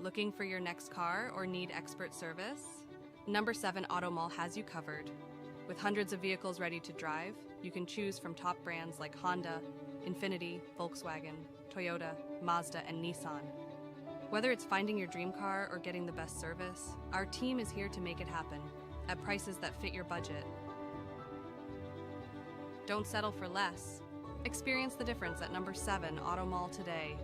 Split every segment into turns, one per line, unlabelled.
Looking for your next car or need expert service? Number 7 Auto Mall has you covered. With hundreds of vehicles ready to drive, you can choose from top brands like Honda, Infiniti, Volkswagen, Toyota, Mazda, and Nissan. Whether it's finding your dream car or getting the best service, our team is here to make it happen at prices that fit your budget. Don't settle for less. Experience the difference at number 7 Auto Mall today.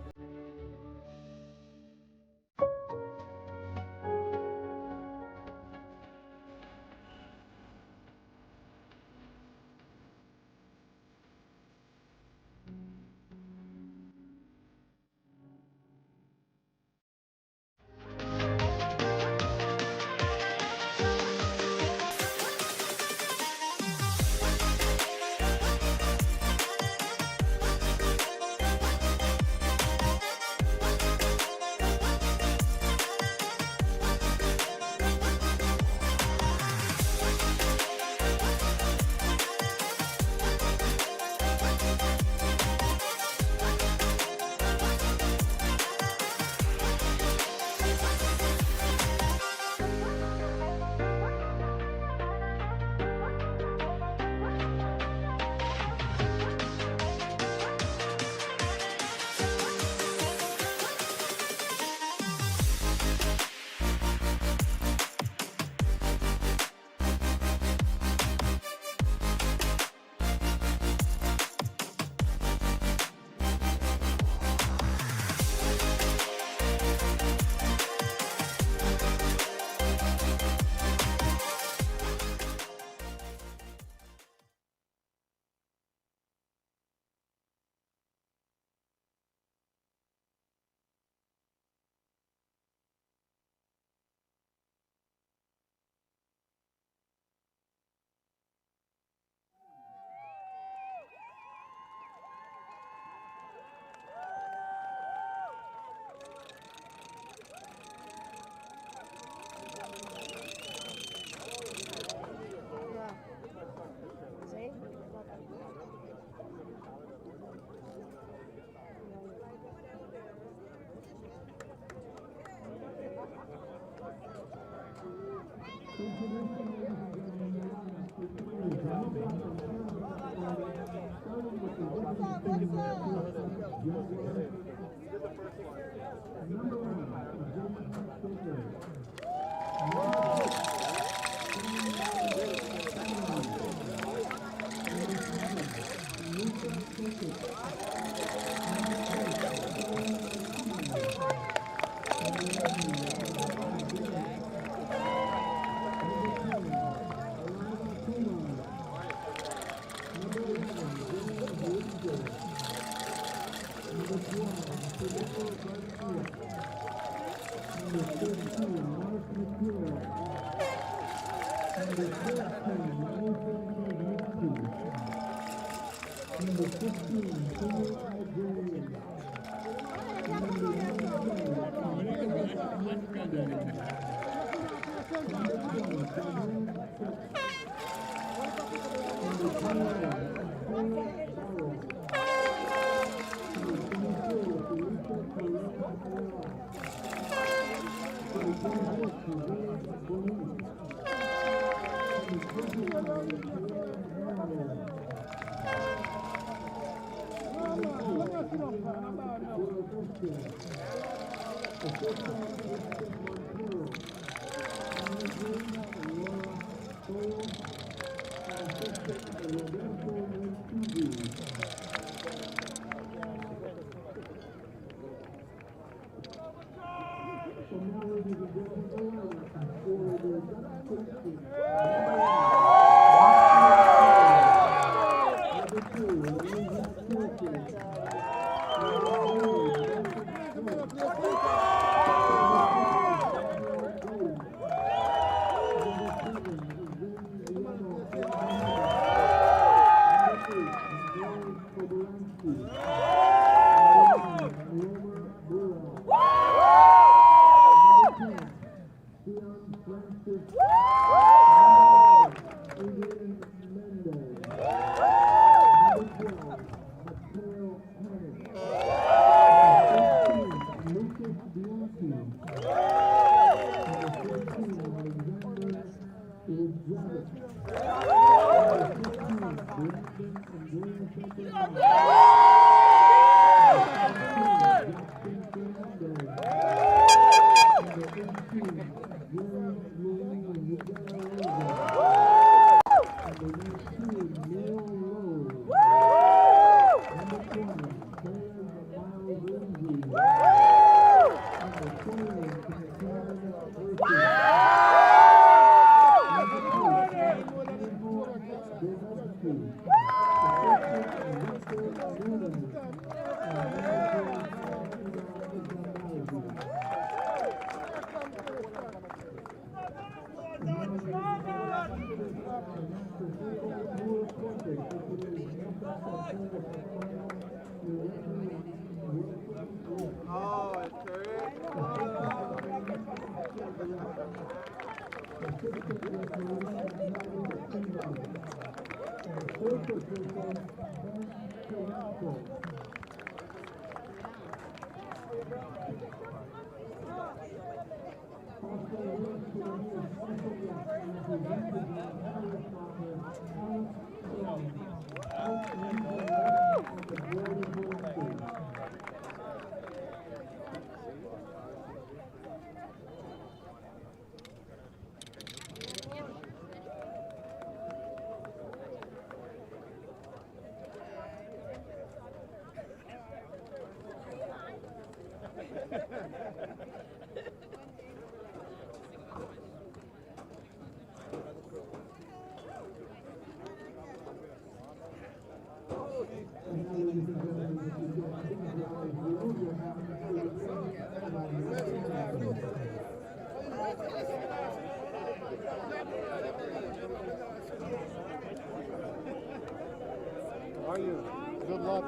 How are you? Good luck.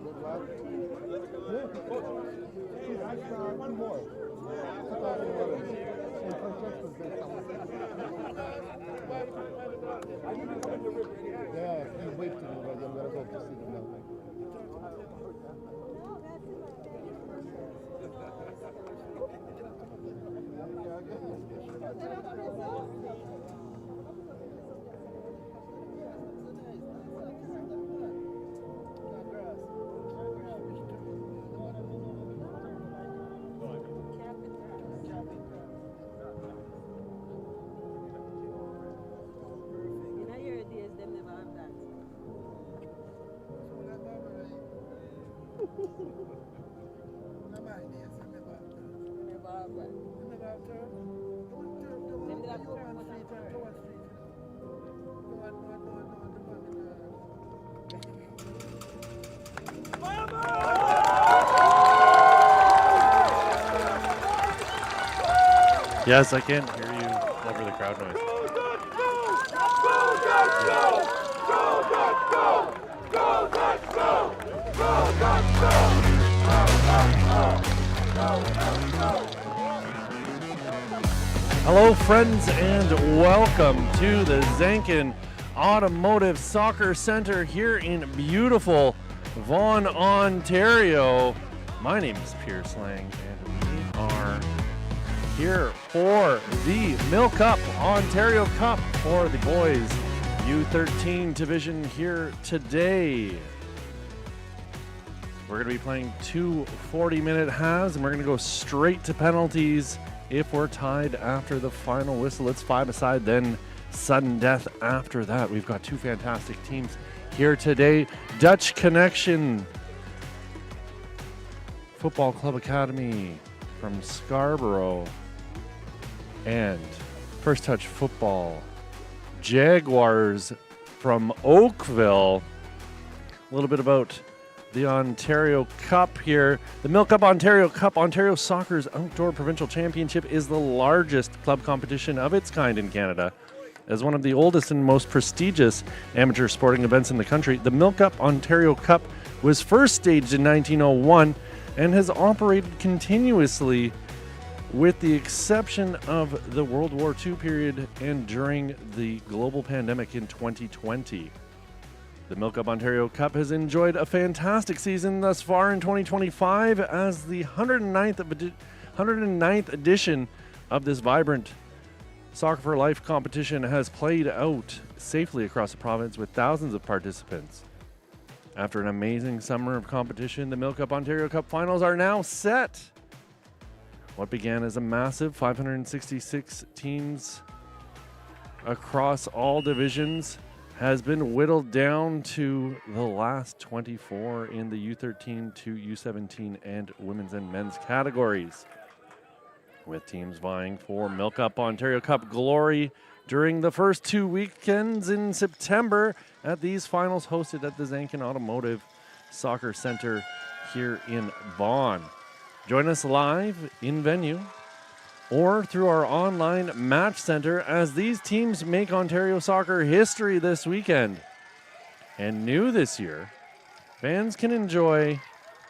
Good luck. One more. 2011. Yeah, he's waiting, but I'm gonna go to see them now.
Yes, I can hear you over the crowd noise. Hello, friends, and welcome to the Zankin Automotive Soccer Center here in beautiful Vaughan, Ontario. My name is Pierce Lang, and we are here for the MilkUP Ontario Cup for the boys U13 division here today. We're going to be playing two 40-minute halves, and we're going to go straight to penalties if we're tied after the final whistle. It's 5-a-side, then sudden death after that. We've got two fantastic teams here today. Dutch Connection Football Club Academy from Scarborough and First Touch Football Jaguars from Oakville. A little bit about the Ontario Cup here. The MilkUP Ontario Cup, Ontario Soccer's outdoor provincial championship, is the largest club competition of its kind in Canada. As one of the oldest and most prestigious amateur sporting events in the country, the MilkUP Ontario Cup was first staged in 1901 and has operated continuously with the exception of the World War II period and during the global pandemic in 2020. The MilkUP Ontario Cup has enjoyed a fantastic season thus far in 2025 as the 109th edition of this vibrant Soccer for Life competition has played out safely across the province with thousands of participants. After an amazing summer of competition, the MilkUP Ontario Cup finals are now set. What began as a massive 566 teams across all divisions has been whittled down to the last 24 in the U13 to U17 and women's and men's categories, with teams vying for MilkUP Ontario Cup glory during the first 2 weekends in September at these finals hosted at the Zankin Automotive Soccer Center here in Vaughan. Join us live in venue or through our online match center as these teams make Ontario soccer history this weekend. And new this year, fans can enjoy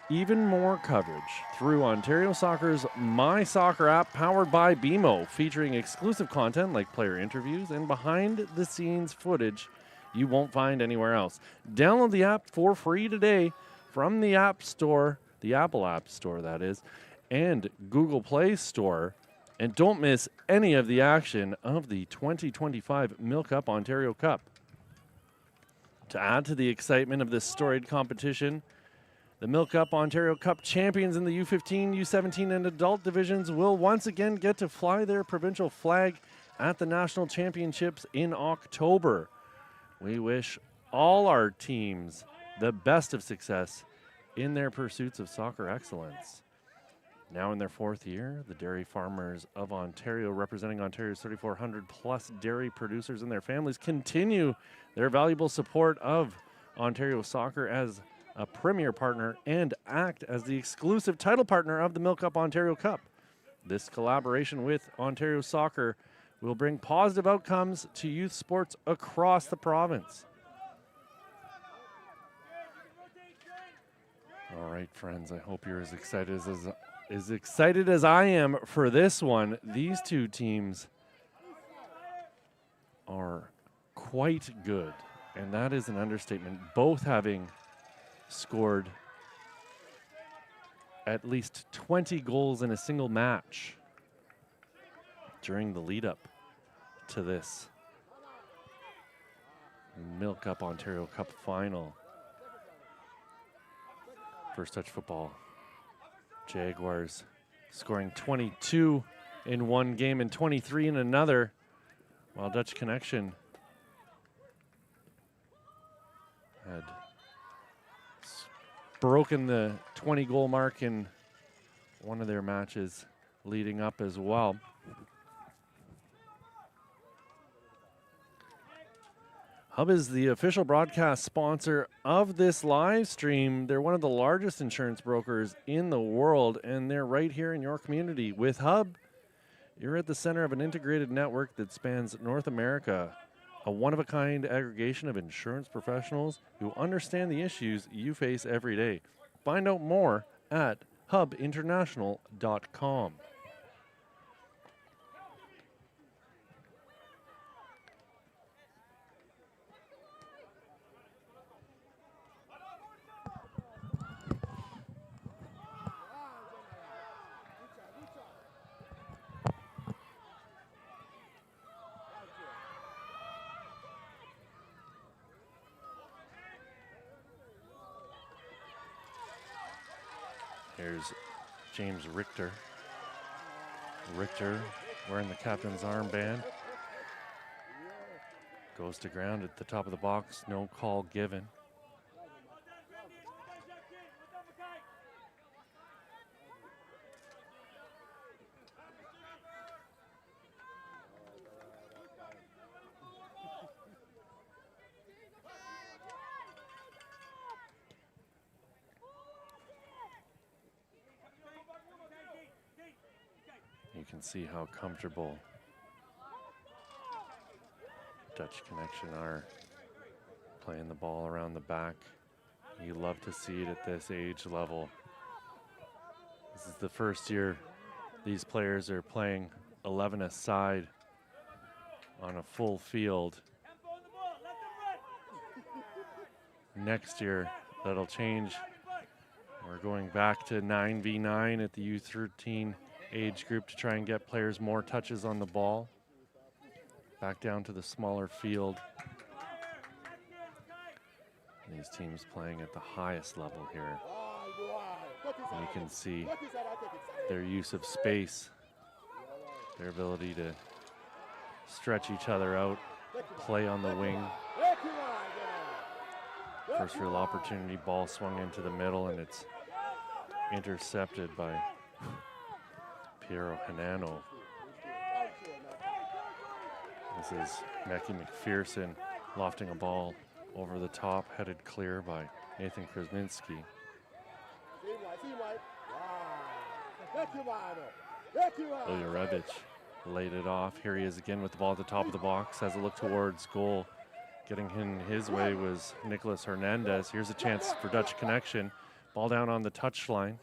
even more coverage through Ontario Soccer's My Soccer app powered by BMO, featuring exclusive content like player interviews and behind-the-scenes footage you won't find anywhere else. Download the app for free today from the App Store, the Apple App Store that is, and Google Play Store. And don't miss any of the action of the 2025 MilkUP Ontario Cup. To add to the excitement of this storied competition, the MilkUP Ontario Cup champions in the U15, U17, and adult divisions will once again get to fly their provincial flag at the national championships in October. We wish all our teams the best of success in their pursuits of soccer excellence. Now in their fourth year, the Dairy Farmers of Ontario, representing Ontario's 3,400 plus dairy producers and their families, continue their valuable support of Ontario soccer as a premier partner and act as the exclusive title partner of the MilkUP Ontario Cup. This collaboration with Ontario Soccer will bring positive outcomes to youth sports across the province. All right, friends, I hope you're as excited as I am for this one. These two teams are quite good, and that is an understatement, both having scored at least 20 goals in a single match during the lead up to this MilkUP Ontario Cup final. First touch football. Jaguars scoring 22 in one game and 23 in another, while Dutch Connection had broken the 20-goal mark in one of their matches leading up as well. Hub is the official broadcast sponsor of this live stream. They're one of the largest insurance brokers in the world, and they're right here in your community. With Hub, you're at the center of an integrated network that spans North America, a one-of-a-kind aggregation of insurance professionals who understand the issues you face every day. Find out more at hubinternational.com. Here's James Richter. Richter wearing the captain's armband. Goes to ground at the top of the box. No call given. You can see how comfortable Dutch Connection are playing the ball around the back. You love to see it at this age level. This is the first year these players are playing 11 aside on a full field. Next year, that'll change. We're going back to 9v9 at the U13 age group to try and get players more touches on the ball. Back down to the smaller field. These teams playing at the highest level here. And you can see their use of space, their ability to stretch each other out, play on the wing. First real opportunity, ball swung into the middle, and it's intercepted by Piero Hanano. This is Mackie McPherson lofting a ball over the top, headed clear by Nathan Krasminski. Ilya Rebic laid it off. Here he is again with the ball at the top of the box, has a look towards goal. Getting in his way was Nicolas Hernandez. Here's a chance for Dutch connection. Ball down on the touchline.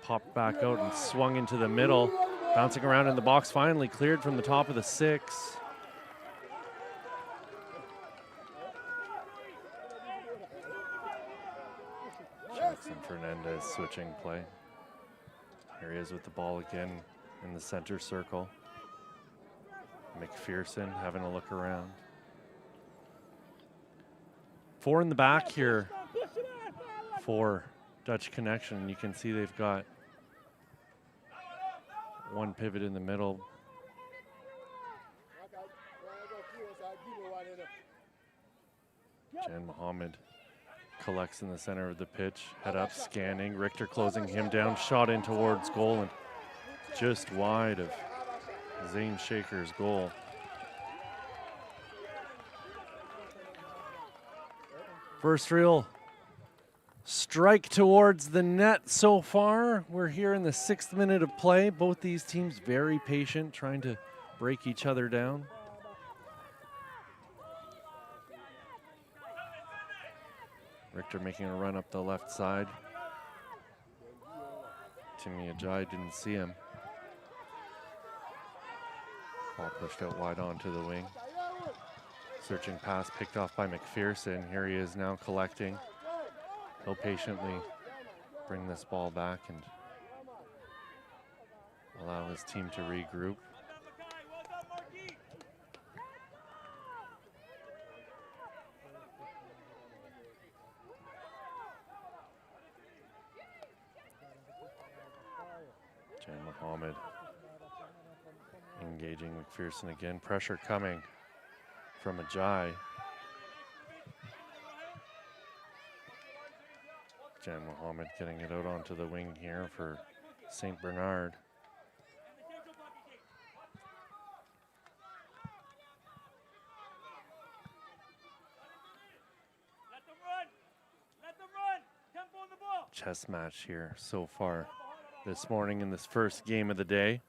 Popped back out and swung into the middle. Bouncing around in the box, finally cleared from the top of the 6. Jackson Fernandez switching play. Here he is with the ball again in the center circle. McPherson having a look around. 4 in the back here for Dutch Connection. You can see they've got one pivot in the middle. Jan Mohammed collects in the center of the pitch, head up, scanning. Richter closing him down, shot in towards goal and just wide of Zane Shaker's goal. First real strike towards the net so far. We're here in the 6th minute of play. Both these teams very patient, trying to break each other down. Richter making a run up the left side. Timmy Ajay didn't see him. Ball pushed out wide onto the wing. Searching pass picked off by McPherson. Here he is now collecting. He'll patiently bring this ball back and allow his team to regroup. Jan Mohammed engaging McPherson again. Pressure coming from Ajay. Jan Mohammed getting it out onto the wing here for St. Bernard. Chess match here so far this morning in this first game of the day.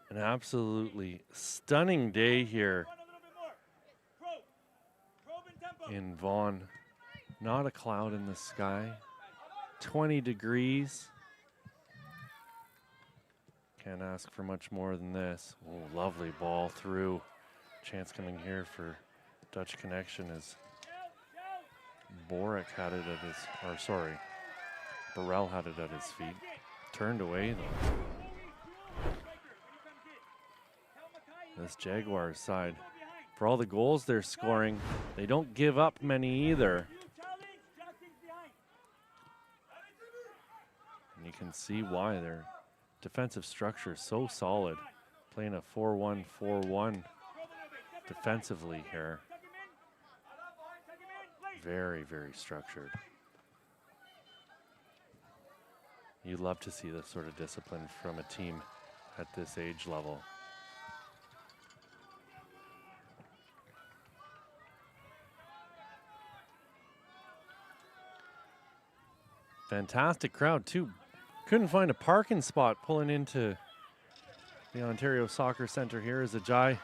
An absolutely stunning day here in Vaughan. Not a cloud in the sky. 20 degrees. Can't ask for much more than this. Oh, lovely ball through. Chance coming here for Dutch Connection as Boric had it at his, or sorry, Burrell had it at his feet. Turned away though. This Jaguars side, for all the goals they're scoring, they don't give up many either. And you can see why their defensive structure is so solid. Playing a 4-1-4-1 defensively here. Very, very structured. You love to see this sort of discipline from a team at this age level. Fantastic crowd too. Couldn't find a parking spot pulling into the Ontario Soccer Centre here as Ajay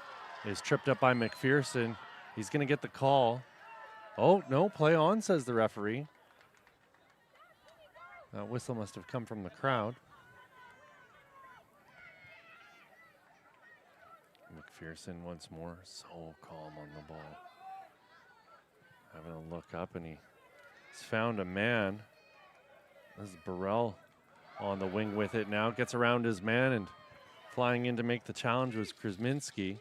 is tripped up by McPherson. He's going to get the call. Oh, no, play on, says the referee. That whistle must have come from the crowd. McPherson once more, so calm on the ball. Having a look up, and he's found a man. This is Burrell on the wing with it now. Gets around his man, and flying in to make the challenge was Krasminski.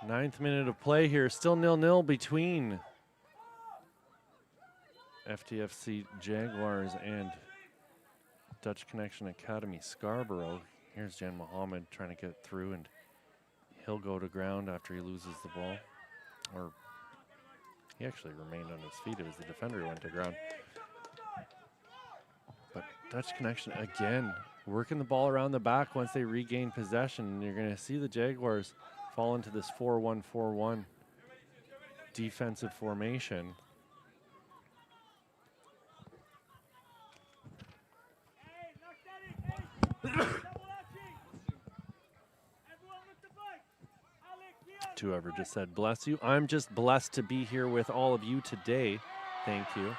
9th minute of play here. Still 0-0 between FTFC Jaguars and Dutch Connection Academy Scarborough. Here's Jan Mohammed trying to get through, and he'll go to ground after he loses the ball. Or he actually remained on his feet. It was the defender who went to ground. But Dutch Connection again working the ball around the back once they regain possession. And you're going to see the Jaguars fall into this 4-1-4-1 defensive formation. Whoever just said bless you. I'm just blessed to be here with all of you today. Thank you.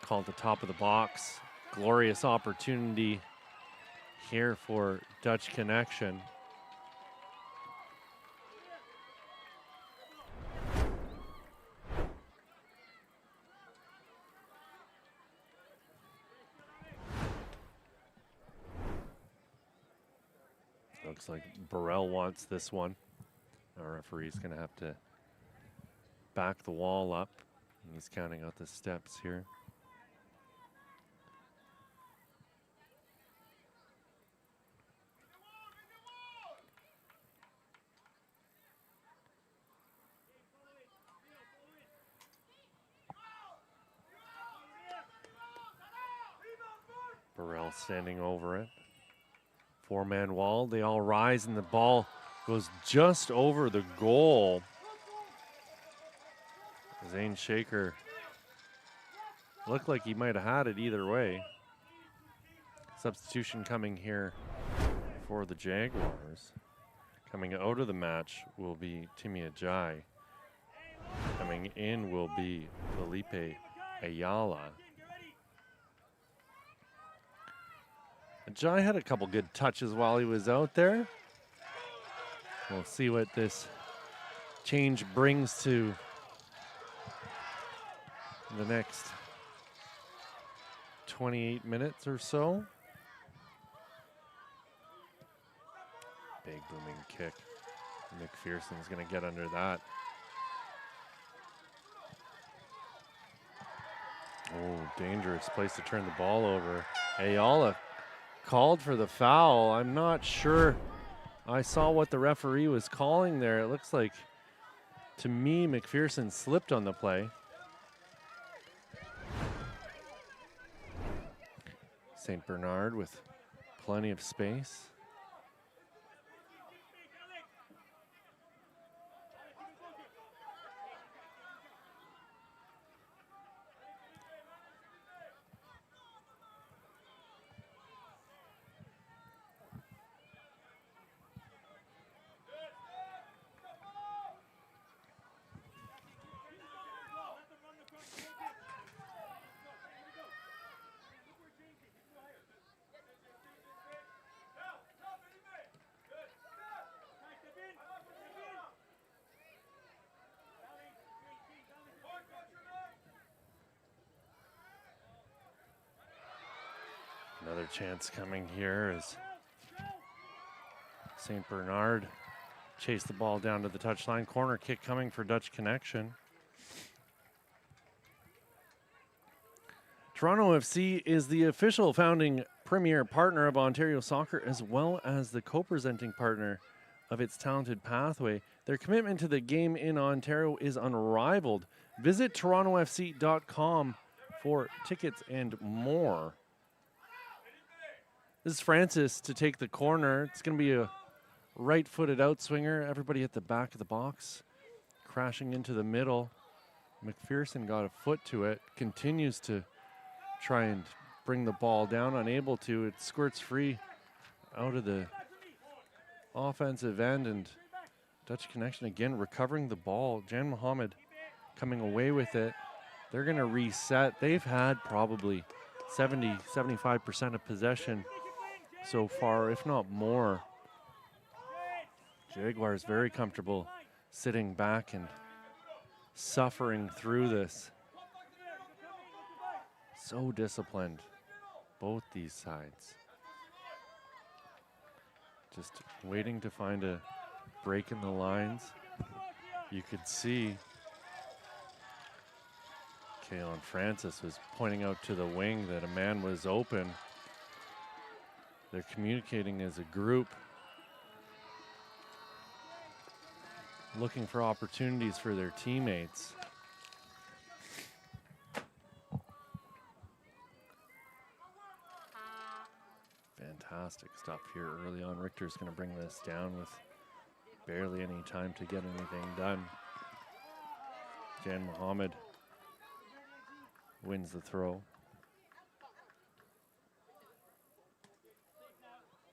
Call at the top of the box. Glorious opportunity here for Dutch Connection. Looks like Burrell wants this one. Our referee's going to have to back the wall up. And he's counting out the steps here. Burrell standing over it. Four-man wall, they all rise and the ball goes just over the goal. Zane Shaker looked like he might have had it either way. Substitution coming here for the Jaguars. Coming out of the match will be Timmy Ajay. Coming in will be Felipe Ayala. Ajay had a couple good touches while he was out there. We'll see what this change brings to the next 28 minutes or so. Big booming kick. McPherson's going to get under that. Oh, dangerous place to turn the ball over. Ayala called for the foul. I'm not sure I saw what the referee was calling there. It looks like, to me, McPherson slipped on the play. St. Bernard with plenty of space. Another chance coming here as St. Bernard chased the ball down to the touchline. Corner kick coming for Dutch Connection. Toronto FC is the official founding premier partner of Ontario Soccer, as well as the co-presenting partner of its talented pathway. Their commitment to the game in Ontario is unrivaled. Visit torontofc.com for tickets and more. This is Francis to take the corner. It's going to be a right-footed outswinger. Everybody at the back of the box crashing into the middle. McPherson got a foot to it. Continues to try and bring the ball down. Unable to. It squirts free out of the offensive end. And Dutch Connection again recovering the ball. Jan Mohammed coming away with it. They're going to reset. They've had probably 70-75% of possession so far, if not more. Jaguars very comfortable sitting back and suffering through this. So disciplined, both these sides. Just waiting to find a breaking the lines. You could see Kalen Francis was pointing out to the wing that a man was open. They're communicating as a group, looking for opportunities for their teammates. Fantastic stuff here early on. Richter's going to bring this down with barely any time to get anything done. Jan Mohammed wins the throw.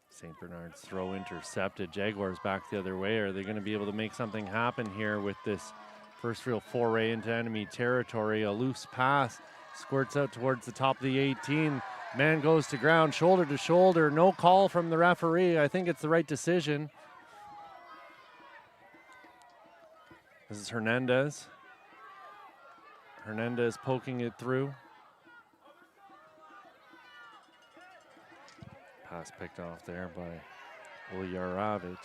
St. Bernard's throw intercepted. Jaguars back the other way. Are they going to be able to make something happen here with this first real foray into enemy territory? A loose pass squirts out towards the top of the 18. Man goes to ground, shoulder to shoulder. No call from the referee. I think it's the right decision. This is Hernandez. Hernandez poking it through. Pass picked off there by Uljarovic.
There's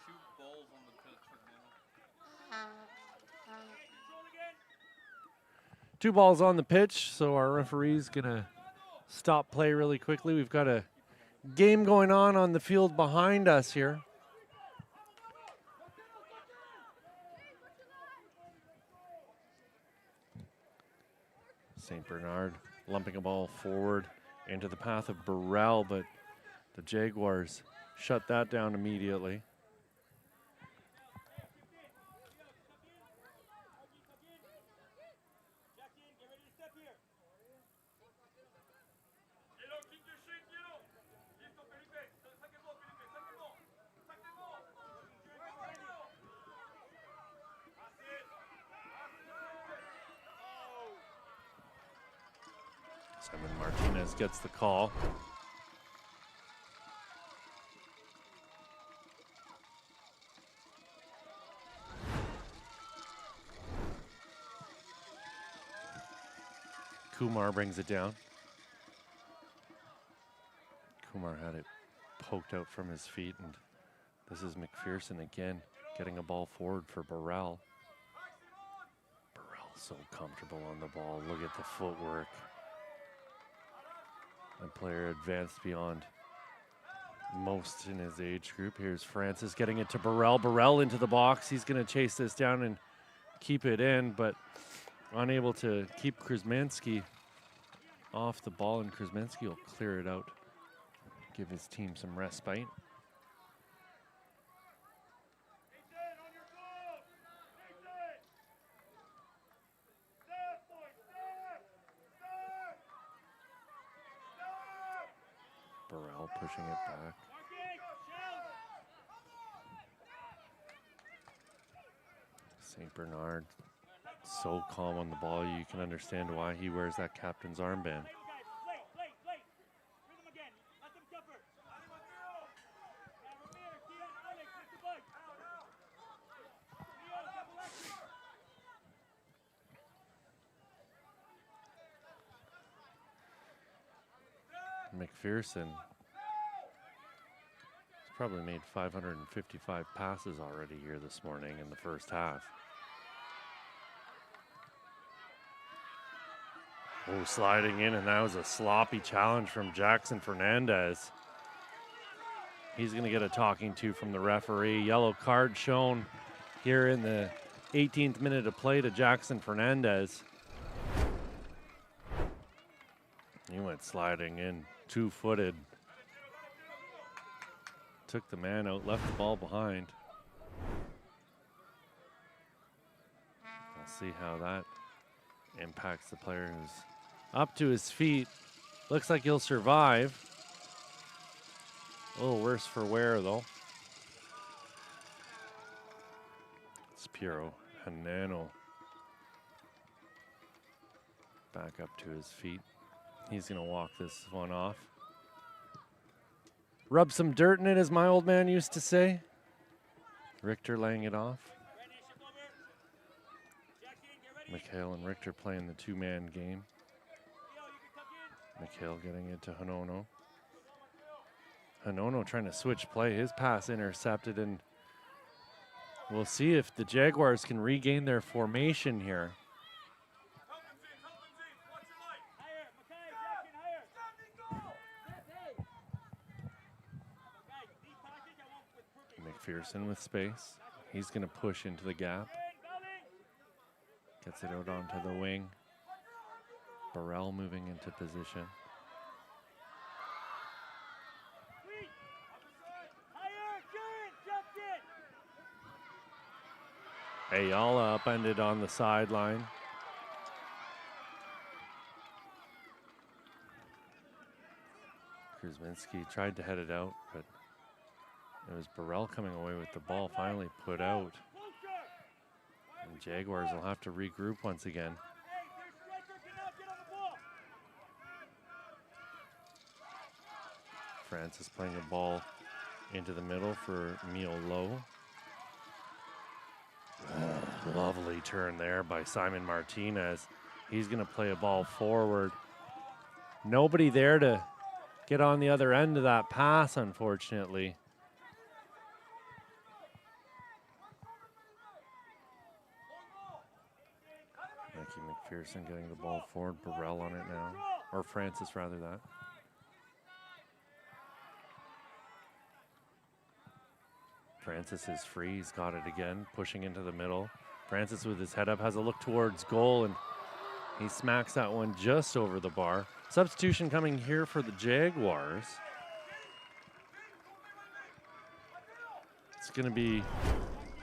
2 balls on the pitch right now.
2 balls on the pitch, so our referee's gonna stop play really quickly. We've got a game going on the field behind us here. St. Bernard lumping a ball forward into the path of Burrell, but the Jaguars shut that down immediately. Simon Martinez gets the call. Kumar brings it down. Kumar had it poked out from his feet, and this is McPherson again getting a ball forward for Burrell. Burrell so comfortable on the ball. Look at the footwork. A player advanced beyond most in his age group. Here's Francis getting it to Burrell. Burrell into the box. He's going to chase this down and keep it in, but unable to keep Krasmanski off the ball, and Krasmanski will clear it out, give his team some respite. Burrell pushing it back. St. Bernard so calm on the ball, you can understand why he wears that captain's armband. McPherson has probably made 555 passes already here this morning in the first half. Oh, sliding in, and that was a sloppy challenge from Jackson Fernandez. He's going to get a talking to from the referee. Yellow card shown here in the 18th minute of play to Jackson Fernandez. He went sliding in, 2-footed. Took the man out, left the ball behind. We'll see how that impacts the player who's up to his feet. Looks like he'll survive. A little worse for wear, though. It's Piero Hanano back up to his feet. He's going to walk this one off. Rub some dirt in it, as my old man used to say. Richter laying it off. McHale and Richter playing the two-man game. McHale getting it to Hanono. Hanono trying to switch play. His pass intercepted, and we'll see if the Jaguars can regain their formation here. McPherson with space. He's going to push into the gap. Gets it out onto the wing. Burrell moving into position. Ayala upended on the sideline. Kuzminski tried to head it out, but it was Burrell coming away with the ball, finally put out. And the Jaguars will have to regroup once again. Francis playing the ball into the middle for Mio Lowe. Lovely turn there by Simon Martinez. He's going to play a ball forward. Nobody there to get on the other end of that pass, unfortunately. Mikey McPherson getting the ball forward. Burrell on it now. Or Francis, rather, that. Francis is free. He's got it again, pushing into the middle. Francis with his head up has a look towards goal, and he smacks that one just over the bar. Substitution coming here for the Jaguars. It's going to be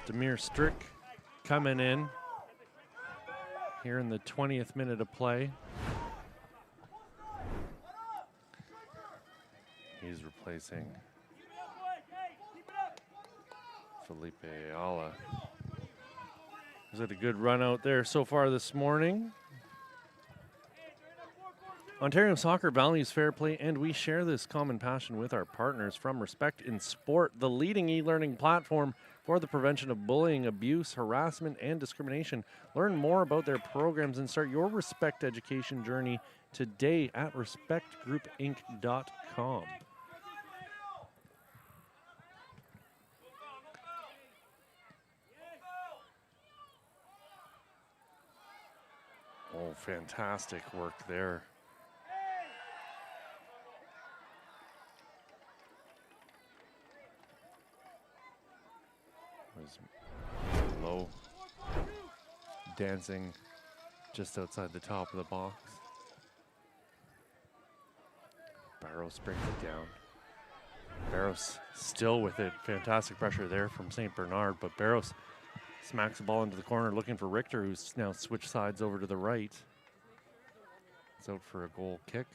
Demir Strick coming in here in the 20th minute of play. He's replacing Felipe Ayala. Is it a good run out there so far this morning? Ontario Soccer values fair play, and we share this common passion with our partners from Respect in Sport, the leading e-learning platform for the prevention of bullying, abuse, harassment, and discrimination. Learn more about their programs and start your Respect education journey today at respectgroupinc.com. Oh, fantastic work there. Was Low dancing just outside the top of the box. Barrows brings it down. Barrows still with it. Fantastic pressure there from St. Bernard, but Barrows smacks the ball into the corner looking for Richter, who's now switched sides over to the right. It's out for a goal kick.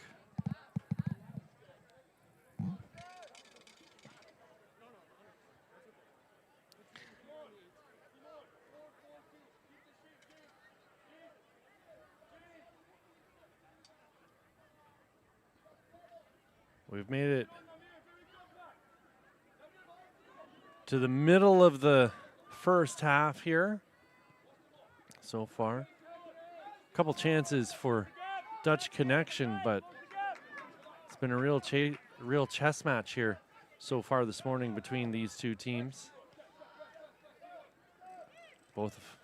We've made it to the middle of the first half here so far. A couple chances for Dutch Connection, but it's been a real chess match here so far this morning between these two teams. Both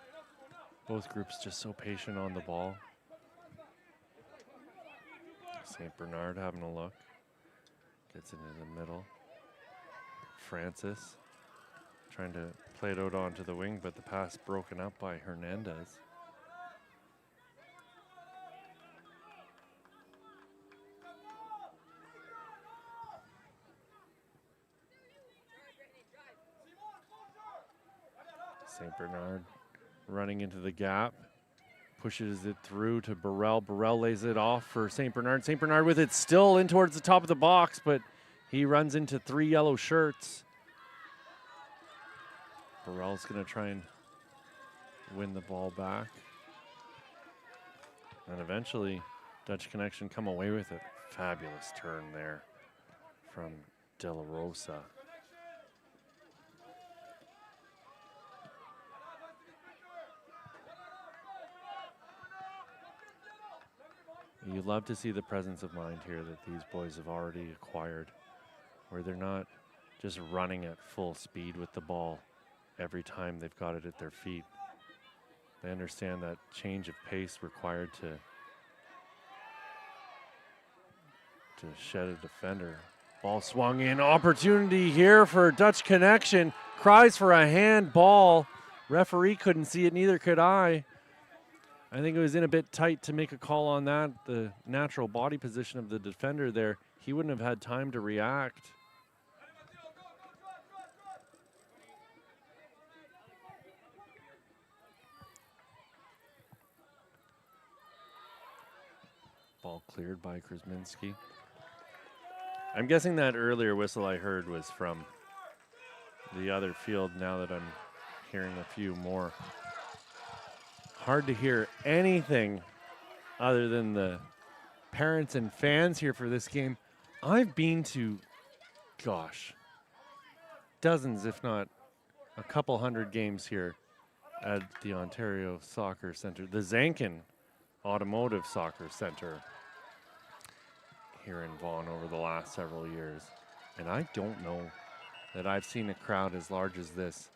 groups just so patient on the ball. St. Bernard having a look. Gets it into the middle. Francis trying to play it out onto the wing, but the pass broken up by Hernandez. St. Bernard running into the gap. Pushes it through to Burrell. Burrell lays it off for St. Bernard. St. Bernard with it still in towards the top of the box, but he runs into three yellow shirts. Burrell's going to try and win the ball back. And eventually, Dutch Connection come away with it. Fabulous turn there from De La Rosa. You love to see the presence of mind here that these boys have already acquired where they're not just running at full speed with the ball every time they've got it at their feet. They understand that change of pace required to shed a defender. Ball swung in. Opportunity here for Dutch Connection. Cries for a handball. Referee couldn't see it, neither could I. I think it was in a bit tight to make a call on that. The natural body position of the defender there, he wouldn't have had time to react. Ball cleared by Krasminski. I'm guessing that earlier whistle I heard was from the other field now that I'm hearing a few more. Hard to hear anything other than the parents and fans here for this game. I've been to, gosh, dozens, if not a couple hundred games here at the Ontario Soccer Centre, the Zankin Automotive Soccer Centre here in Vaughan over the last several years. And I don't know that I've seen a crowd as large as this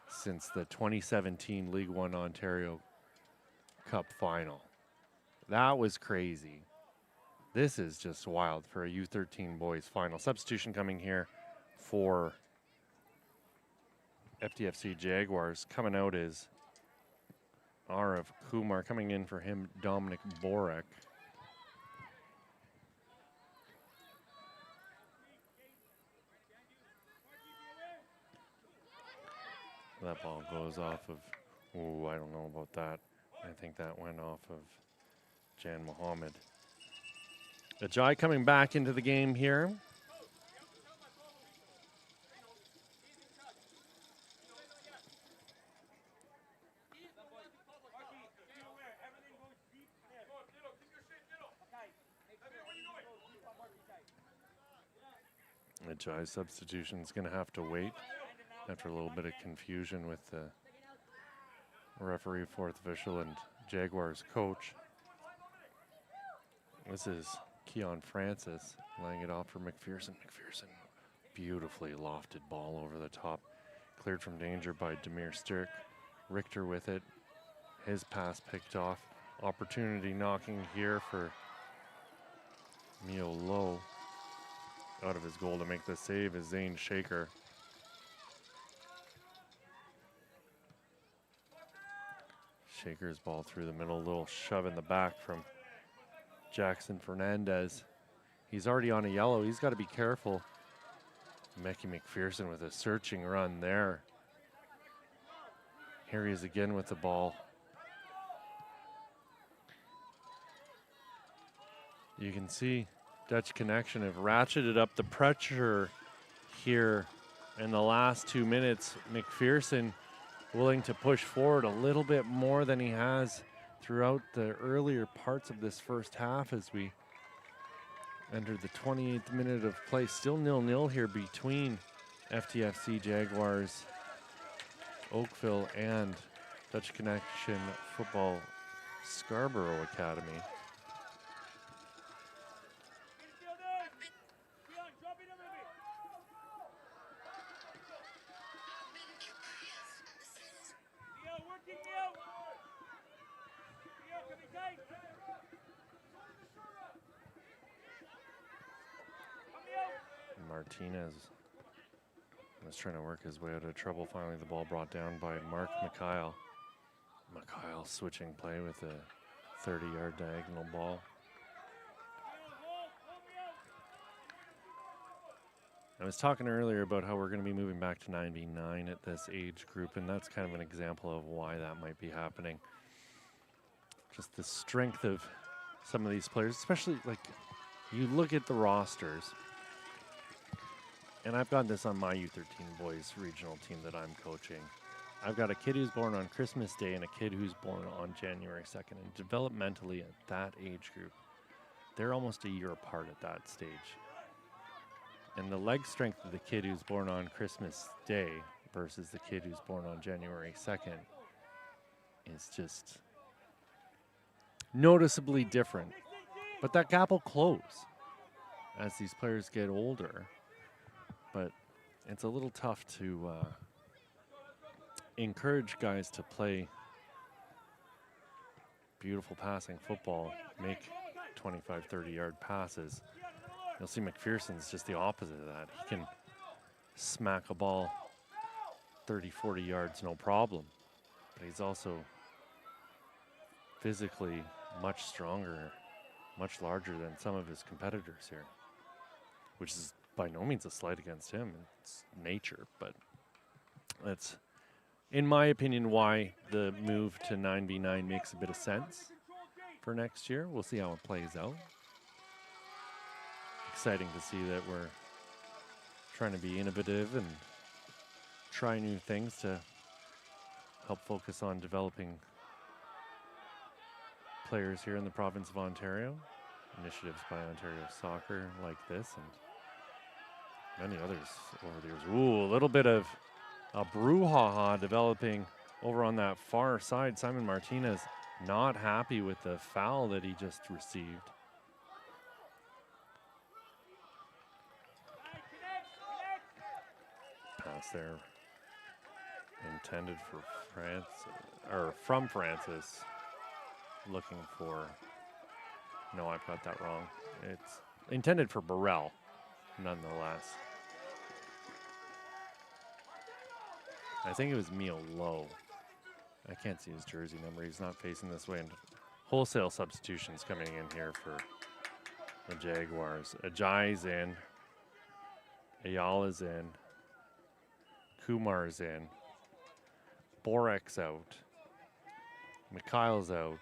since the 2017 League One Ontario Cup final. That was crazy. This is just wild for a U13 boys final. Substitution coming here for FDFC Jaguars. Coming out is Arav Kumar. Coming in for him, Dominic Borek. That ball goes off of, ooh, I don't know about that. I think that went off of Jan Mohammed. Ajay coming back into the game here. Ajay's substitution is going to have to wait after a little bit of confusion with the referee, fourth official, and Jaguars coach. This is Keon Francis laying it off for McPherson. McPherson, beautifully lofted ball over the top. Cleared from danger by Demir Stirk. Richter with it. His pass picked off. Opportunity knocking here for Mio Lowe. Out of his goal to make the save is Zane Shaker. Shaker's ball through the middle, little shove in the back from Jackson Fernandez. He's already on a yellow, he's got to be careful. Mickey McPherson with a searching run there. Here he is again with the ball. You can see Dutch Connection have ratcheted up the pressure here in the last 2 minutes. McPherson willing to push forward a little bit more than he has throughout the earlier parts of this first half as we enter the 28th minute of play. Still 0-0 here between FTFC Jaguars, Oakville, and Dutch Connection Football Scarborough Academy. Martinez was trying to work his way out of trouble. Finally, the ball brought down by Mark Mikhail. Mikhail switching play with a 30-yard diagonal ball. I was talking earlier about how we're going to be moving back to 9v9 at this age group, and that's kind of an example of why that might be happening. Just the strength of some of these players, especially like you look at the rosters. And I've got this on my U13 boys regional team that I'm coaching. I've got a kid who's born on Christmas Day and a kid who's born on January 2nd. And developmentally at that age group, they're almost a year apart at that stage. And the leg strength of the kid who's born on Christmas Day versus the kid who's born on January 2nd is just noticeably different. But that gap will close as these players get older. but it's a little tough to encourage guys to play beautiful passing football, make 25, 30-yard passes. You'll see McPherson's just the opposite of that. He can smack a ball 30, 40 yards, no problem. But he's also physically much stronger, much larger than some of his competitors here, which is by no means a slight against him. It's nature, but that's, in my opinion, why the move to 9v9 makes a bit of sense for next year. We'll see how it plays out. Exciting to see that we're trying to be innovative and try new things to help focus on developing players here in the province of Ontario. Initiatives by Ontario Soccer like this and many others over the years. Ooh, a little bit of a brouhaha developing over on that far side. Simon Martinez not happy with the foul that he just received. Pass there intended for France, or from Francis, looking for, no, I've got that wrong. It's intended for Burrell, nonetheless. I think it was Mio Lowe. I can't see his jersey number. He's not facing this way. And wholesale substitutions coming in here for the Jaguars. Ajay's in. Ayala's in. Kumar's in. Borek's out. Mikhail's out.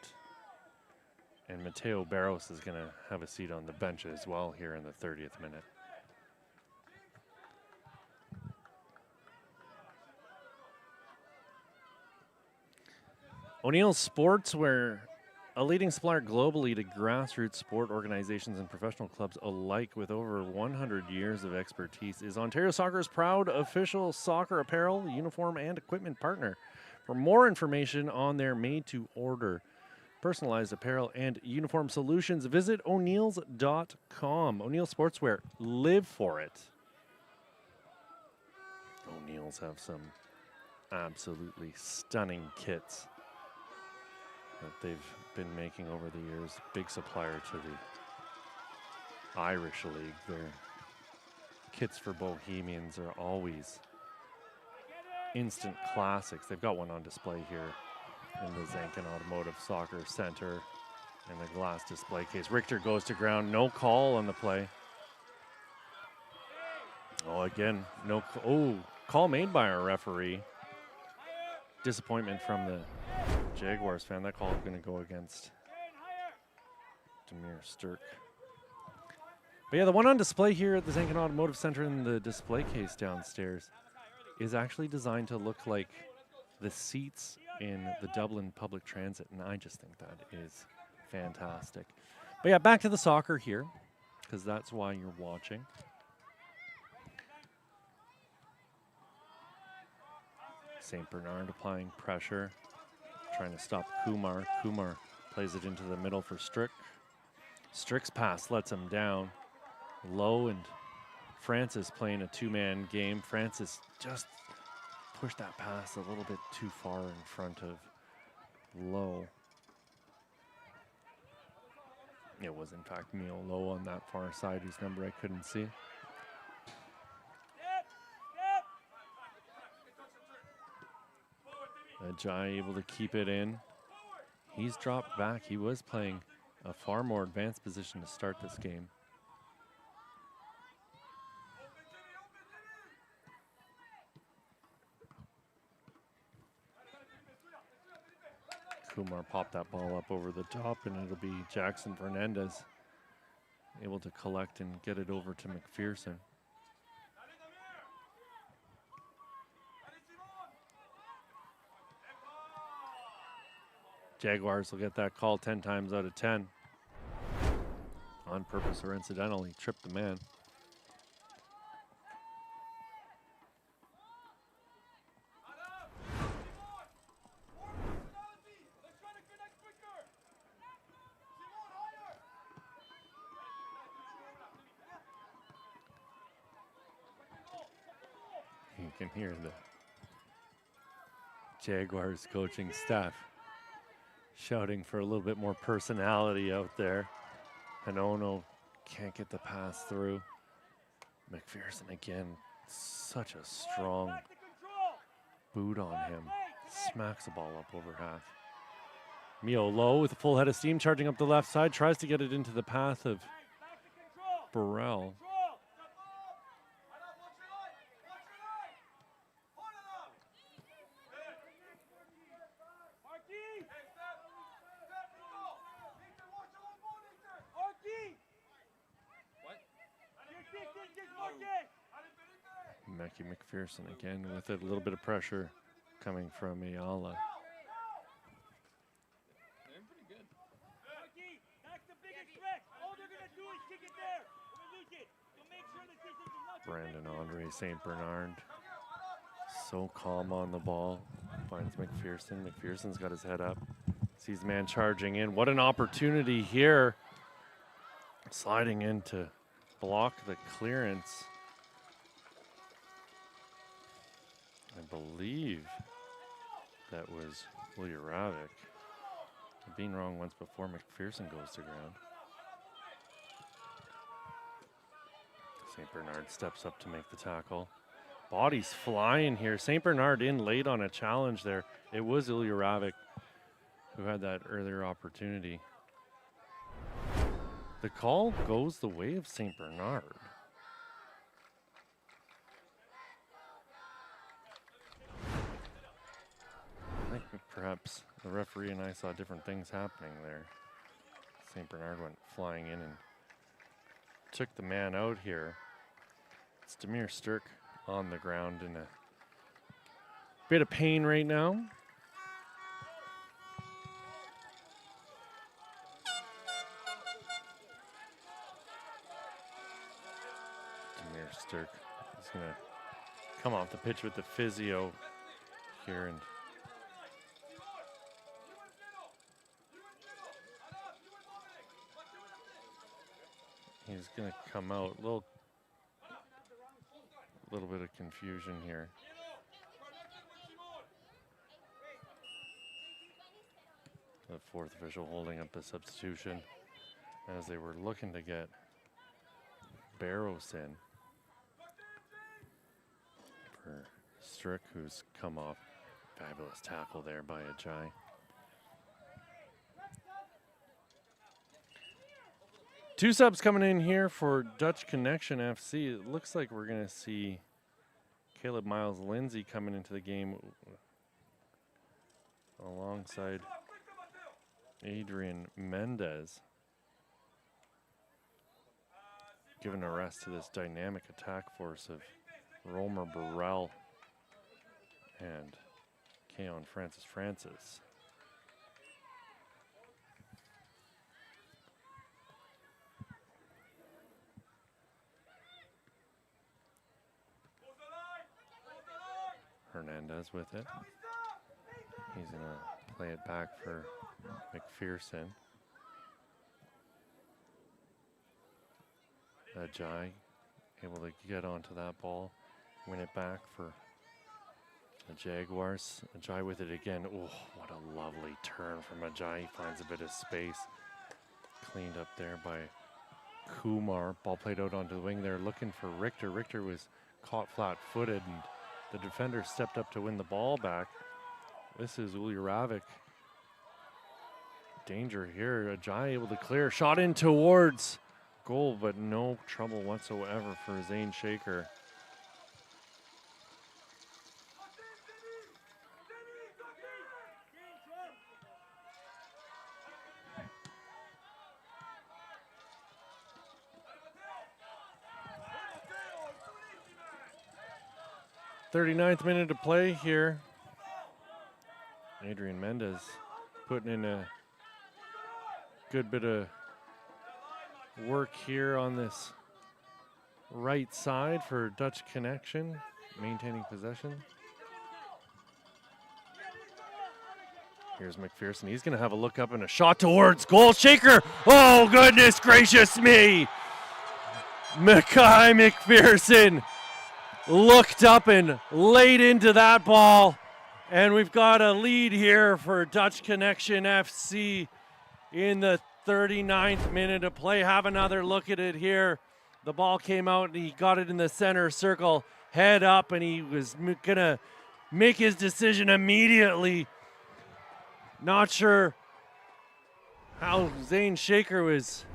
And Mateo Barros is going to have a seat on the bench as well here in the 30th minute. O'Neill's Sportswear, a leading supplier globally to grassroots sport organizations and professional clubs alike with over 100 years of expertise, is Ontario Soccer's proud official soccer apparel, uniform, and equipment partner. For more information on their made-to-order personalized apparel and uniform solutions, visit O'Neills.com. O'Neill Sportswear, live for it. O'Neills have some absolutely stunning kits that they've been making over the years. Big supplier to the Irish League. Their kits for Bohemians are always instant classics. They've got one on display here in the Zankin Automotive Soccer Center in the glass display case. Richter goes to ground. No call on the play. Oh, again, no. Call made by our referee. Disappointment from the Jaguars fan. That call is going to go against Demir Sturck. But yeah, the one on display here at the Zankin Automotive Center in the display case downstairs is actually designed to look like the seats in the Dublin public transit, and I just think that is fantastic. But yeah, back to the soccer here, because that's why you're watching. St. Bernard applying pressure, trying to stop Kumar. Kumar plays it into the middle for Strick. Strick's pass lets him down. Lowe and Francis playing a two-man game. Francis just pushed that pass a little bit too far in front of Lowe. It was, in fact, Mio Lowe on that far side, whose number I couldn't see. Ajay able to keep it in. He's dropped back. He was playing a far more advanced position to start this game. Kumar popped that ball up over the top, and it'll be Jackson Fernandez able to collect and get it over to McPherson. Jaguars will get that call 10 times out of 10. On purpose or incidental, he tripped the man. can hear the Jaguars coaching staff shouting for a little bit more personality out there. And Ono can't get the pass through. McPherson again, such a strong boot on him. Smacks the ball up over half. Mio low with a full head of steam, charging up the left side, tries to get it into the path of Burrell. Mackie McPherson again with a little bit of pressure coming from Ayala. Brandon Andre St. Bernard, so calm on the ball, finds McPherson. McPherson's got his head up, sees man charging in. What an opportunity here. Sliding in to block the clearance. I believe that was Ulyaravik. I've been wrong once before. McPherson goes to ground. St. Bernard steps up to make the tackle. Body's flying here. St. Bernard in late on a challenge there. It was Ulyaravik who had that earlier opportunity. The call goes the way of St. Bernard. I think perhaps the referee and I saw different things happening there. St. Bernard went flying in and took the man out here. It's Demir Sturck on the ground in a bit of pain right now. Demir Sturck is going to come off the pitch with the physio here, and he's going to come out. Little bit of confusion here. The fourth official holding up the substitution as they were looking to get Barrows in for Strick, who's come off. Fabulous tackle there by Ajay. Two subs coming in here for Dutch Connection FC. It looks like we're going to see Caleb Miles Lindsay coming into the game alongside Adrian Mendez, giving a rest to this dynamic attack force of Romer Burrell and Keon Francis. Hernandez with it. He's going to play it back for McPherson. Ajay able to get onto that ball, win it back for the Jaguars. Ajay with it again. Oh, what a lovely turn from Ajay. He finds a bit of space. Cleaned up there by Kumar. Ball played out onto the wing there, looking for Richter. Richter was caught flat-footed, and the defender stepped up to win the ball back. This is Ulyaravik. Danger here. Ajay able to clear. Shot in towards goal, but no trouble whatsoever for Zane Shaker. .39th minute to play here. Adrian Mendez putting in a good bit of work here on this right side for Dutch Connection, maintaining possession. Here's McPherson. He's going to have a look up and a shot towards goal. Shaker. Oh, goodness gracious me. Mackay McPherson looked up and laid into that ball. And we've got a lead here for Dutch Connection FC in the 39th minute of play. Have another look at it here. The ball came out and he got it in the center circle, head up, and he was going to make his decision immediately. Not sure how Zane Shaker was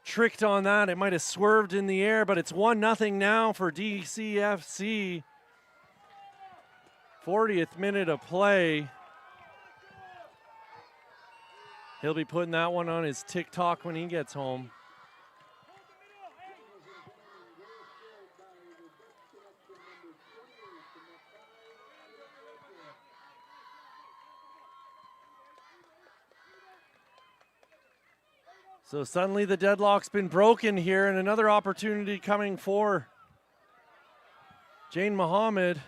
tricked on that. It might have swerved in the air, but it's 1-0 now for DCFC. 40th minute of play. He'll be putting that one on his TikTok when he gets home. So suddenly the deadlock's been broken here, and another opportunity coming for Jane Mohammed.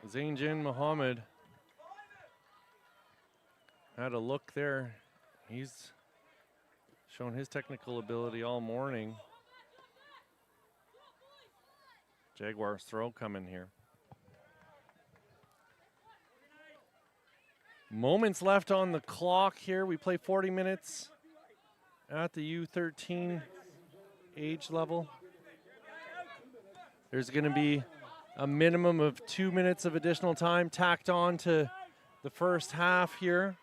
Zain Mohammed had a look there. He's shown his technical ability all morning. Jaguars throw coming here. Moments left on the clock here. We play 40 minutes at the U13 age level. There's going to be a minimum of 2 minutes of additional time tacked on to the first half here.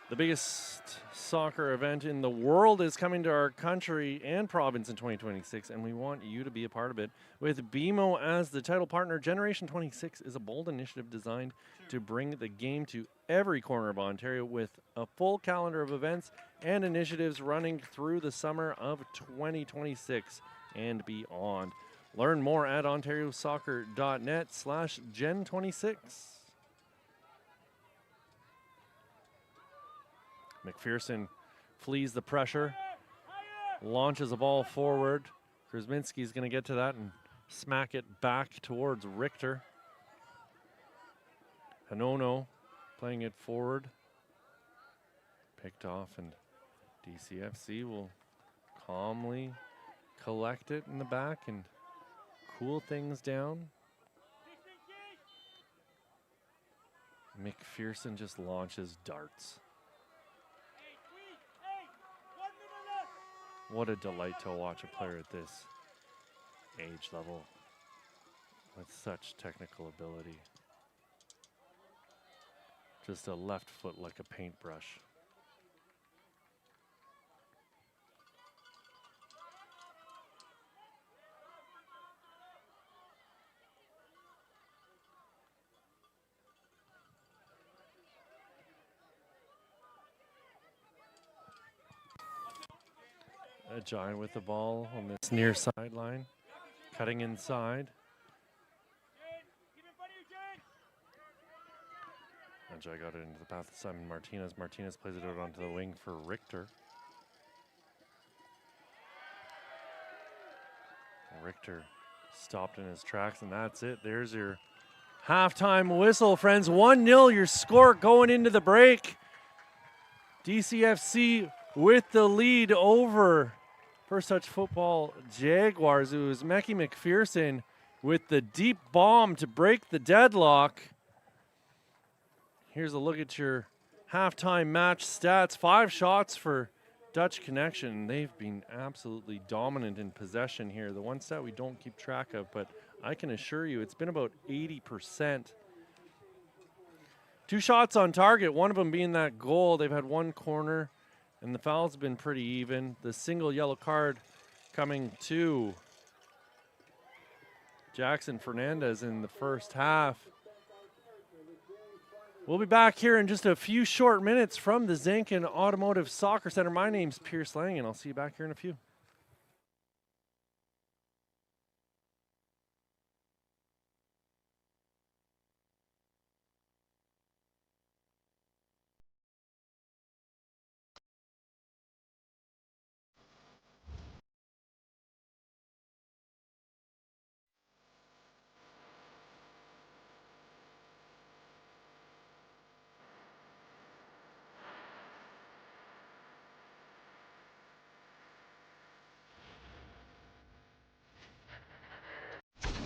The biggest soccer event in the world is coming to our country and province in 2026, and we want you to be a part of it. With BMO as the title partner, Generation 26 is a bold initiative designed to bring the game to every corner of Ontario with a full calendar of events and initiatives running through the summer of 2026 and beyond. Learn more at ontariosoccer.net/Gen26. McPherson flees the pressure, launches a ball forward. Krasminski's going to get to that and smack it back towards Richter. Hanono playing it forward. Picked off, and DCFC will calmly collect it in the back and cool things down. McPherson just launches darts. What a delight to watch a player at this age level with such technical ability. Just a left foot like a paintbrush. A giant with the ball on this near sideline, cutting inside. Ajay got it into the path of Simon Martinez. Martinez plays it out onto the wing for Richter. Richter stopped in his tracks, and that's it. There's your halftime whistle, friends. 1-0 your score going into the break. DCFC with the lead over First Touch Football Jaguars. It was Mackie McPherson with the deep bomb to break the deadlock. Here's a look at your halftime match stats. 5 shots for Dutch Connection. They've been absolutely dominant in possession here. The one stat we don't keep track of, but I can assure you it's been about 80%. 2 shots on target, one of them being that goal. They've had 1 corner, and the foul's been pretty even. The single yellow card coming to Jackson Fernandez in the first half. We'll be back here in just a few short minutes from the Zankin Automotive Soccer Center. My name's Pierce Lang, and I'll see you back here in a few.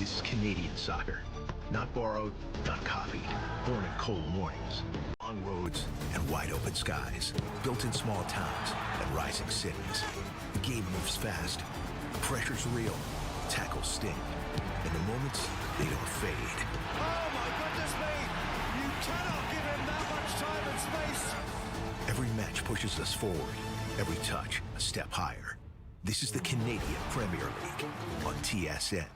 This is Canadian soccer. Not borrowed, not copied. Born in cold mornings, long roads, and wide open skies. Built in small towns and rising cities. The game moves fast. Pressure's real. Tackles sting. And the moments, they don't fade.
Oh my goodness me! You cannot give him that much time and space!
Every match pushes us forward. Every touch, a step higher. This is the Canadian Premier League on TSN.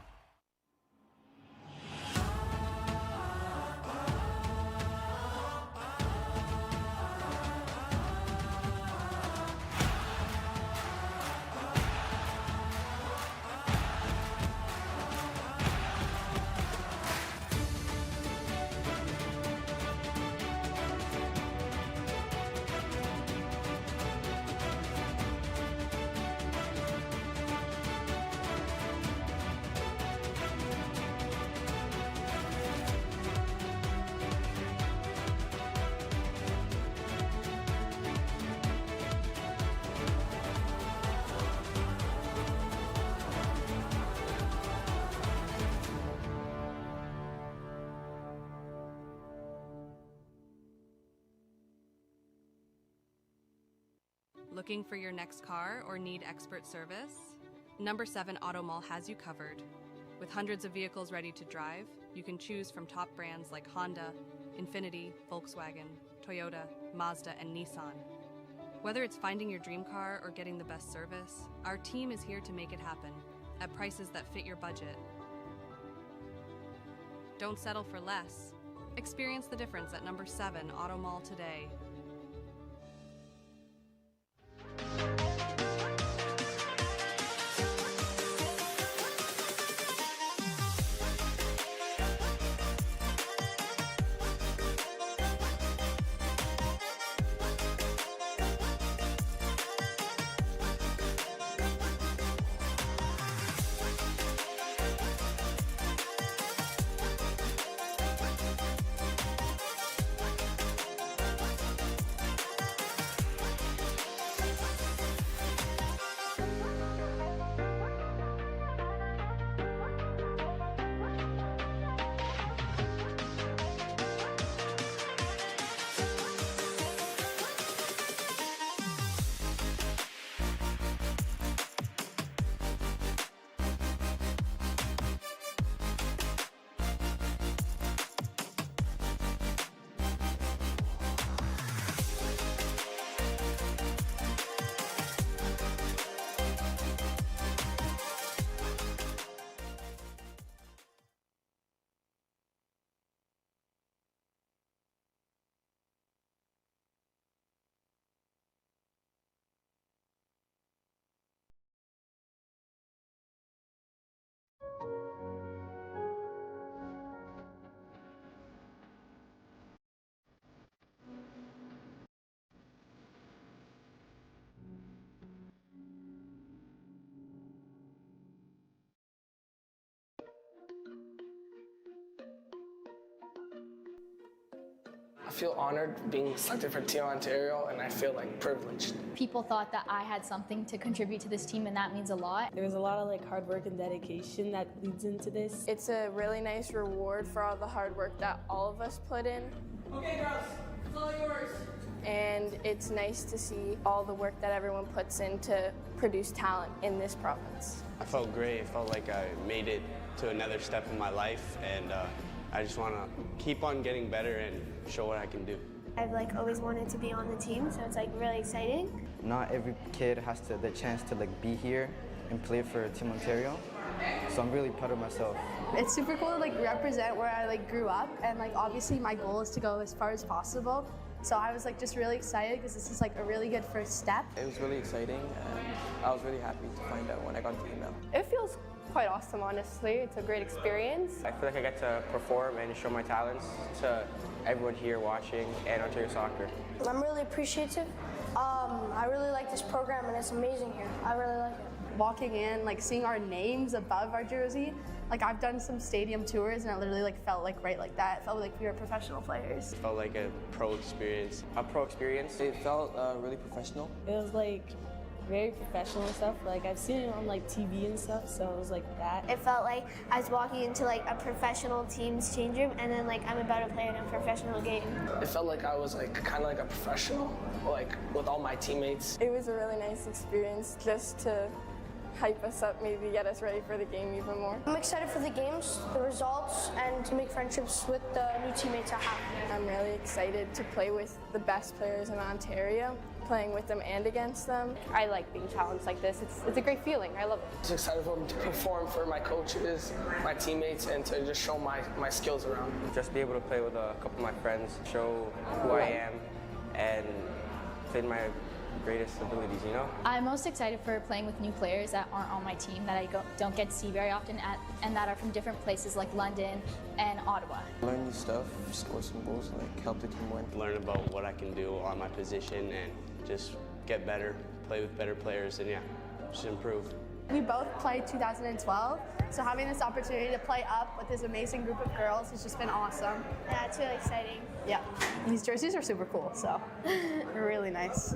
Looking for your next car or need expert service? Number 7 Auto Mall has you covered. With hundreds of vehicles ready to drive, you can choose from top brands like Honda, Infiniti, Volkswagen, Toyota, Mazda, and Nissan. Whether it's finding your dream car or getting the best service, our team is here to make it happen at prices that fit your budget. Don't settle for less. Experience the difference at number 7 Auto Mall today.
I feel honored being selected for Team Ontario, and I feel like privileged.
People thought that I had something to contribute to this team, and that means a lot.
There's a lot of hard work and dedication that leads into this.
It's a really nice reward for all the hard work that all of us put in.
Okay, girls, it's all yours.
And it's nice to see all the work that everyone puts in to produce talent in this province.
I felt great. I felt like I made it to another step in my life, and I just want to keep on getting better and show what I can do.
I've always wanted to be on the team, so it's really exciting.
Not every kid has the chance to be here and play for Team Ontario, so I'm really proud of myself.
It's super cool to represent where I grew up, and obviously my goal is to go as far as possible. So I was just really excited because this is a really good first step.
It was really exciting, and I was really happy to find out when I got the email.
It feels quite awesome, honestly. It's a great experience.
I feel like I get to perform and show my talents to everyone here watching and Ontario Soccer.
I'm really appreciative. I really like this program, and it's amazing here. I really like it.
Walking in, seeing our names above our jersey, I've done some stadium tours, and it literally felt right like that. It felt like we were professional players.
It felt like a pro experience.
It felt really professional.
It was very professional and stuff. Like I've seen it on like TV and stuff, so it was like that.
It felt like I was walking into like a professional team's change room, and then like I'm about to play in a professional game.
It felt like I was like kind of like a professional, like with all my teammates.
It was a really nice experience just to hype us up, maybe get us ready for the game even more.
I'm excited for the games, the results, and to make friendships with the new teammates I have.
I'm really excited to play with the best players in Ontario, playing with them and against them.
I like being challenged like this. It's a great feeling. I love it.
I'm excited to perform for my coaches, my teammates, and to just show my skills around.
Just be able to play with a couple of my friends, show who I am, and play my greatest abilities, you know?
I'm most excited for playing with new players that aren't on my team, that I don't get to see very often, and that are from different places like London and Ottawa.
Learn new stuff, score some goals, like help the team win.
Learn about what I can do on my position and just get better, play with better players, and yeah, just improve.
We both played 2012, so having this opportunity to play up with this amazing group of girls has just been awesome.
Yeah, it's really exciting.
Yeah, these jerseys are super cool, so they're really nice.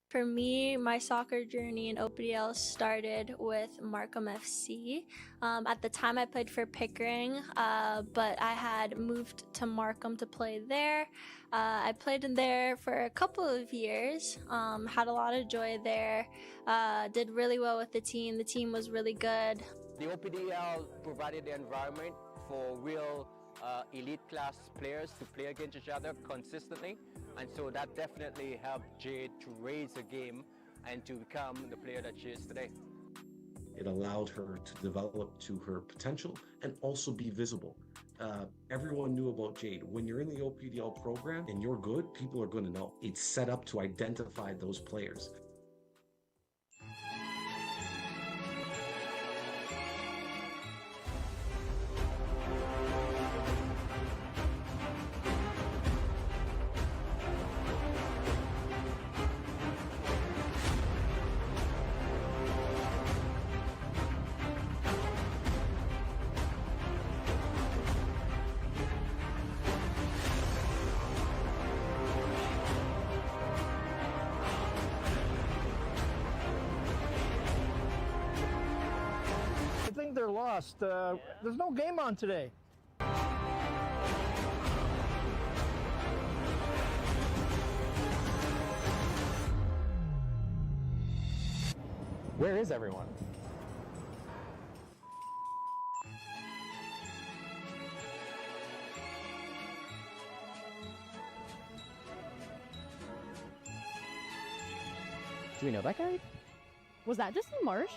For me, my soccer journey in OPDL started with MilkUP FC. At the time I played for Pickering, but I had moved to MilkUP to play there. I played in there for a couple of years, had a lot of joy there, did really well with the team. The team was really good.
The OPDL provided the environment for real elite class players to play against each other consistently, and so that definitely helped Jade to raise her game and to become the player that she is today.
It allowed her to develop to her potential and also be visible. Everyone knew about Jade. When you're in the OPDL program and you're good, people are going to know. It's set up to identify those players.
I think they're lost. There's no game on today.
Where is everyone? Do we know that guy?
Was that just in Marsh?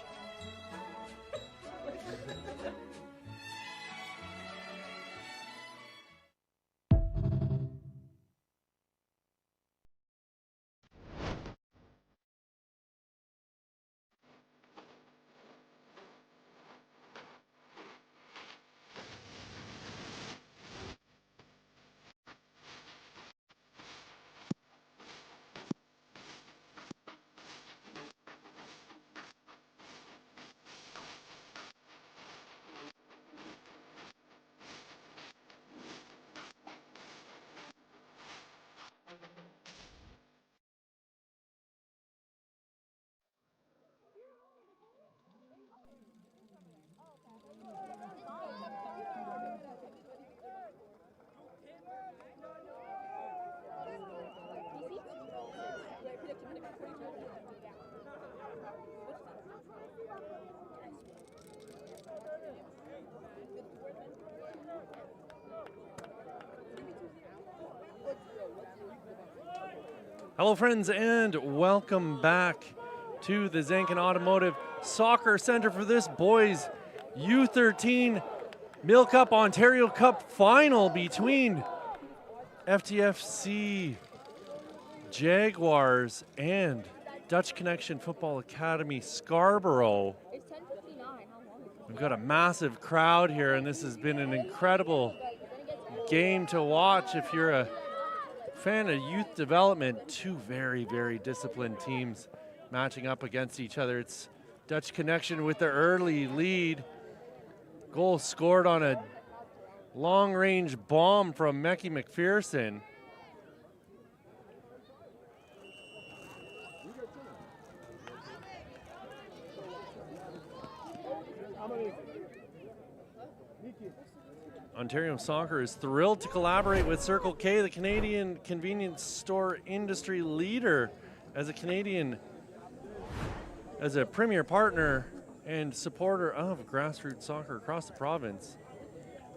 Hello, friends, and welcome back to the Zankin Automotive Soccer Center for this boys U13 MilkUP Ontario Cup final between FTFC Jaguars and Dutch Connection Football Academy Scarborough. We've got a massive crowd here, and this has been an incredible game to watch. If you're a fan of youth development, two very, very disciplined teams matching up against each other. It's Dutch Connection with the early lead. Goal scored on a long-range bomb from Mecky McPherson. Ontario Soccer is thrilled to collaborate with Circle K, the Canadian convenience store industry leader, as a premier partner and supporter of grassroots soccer across the province.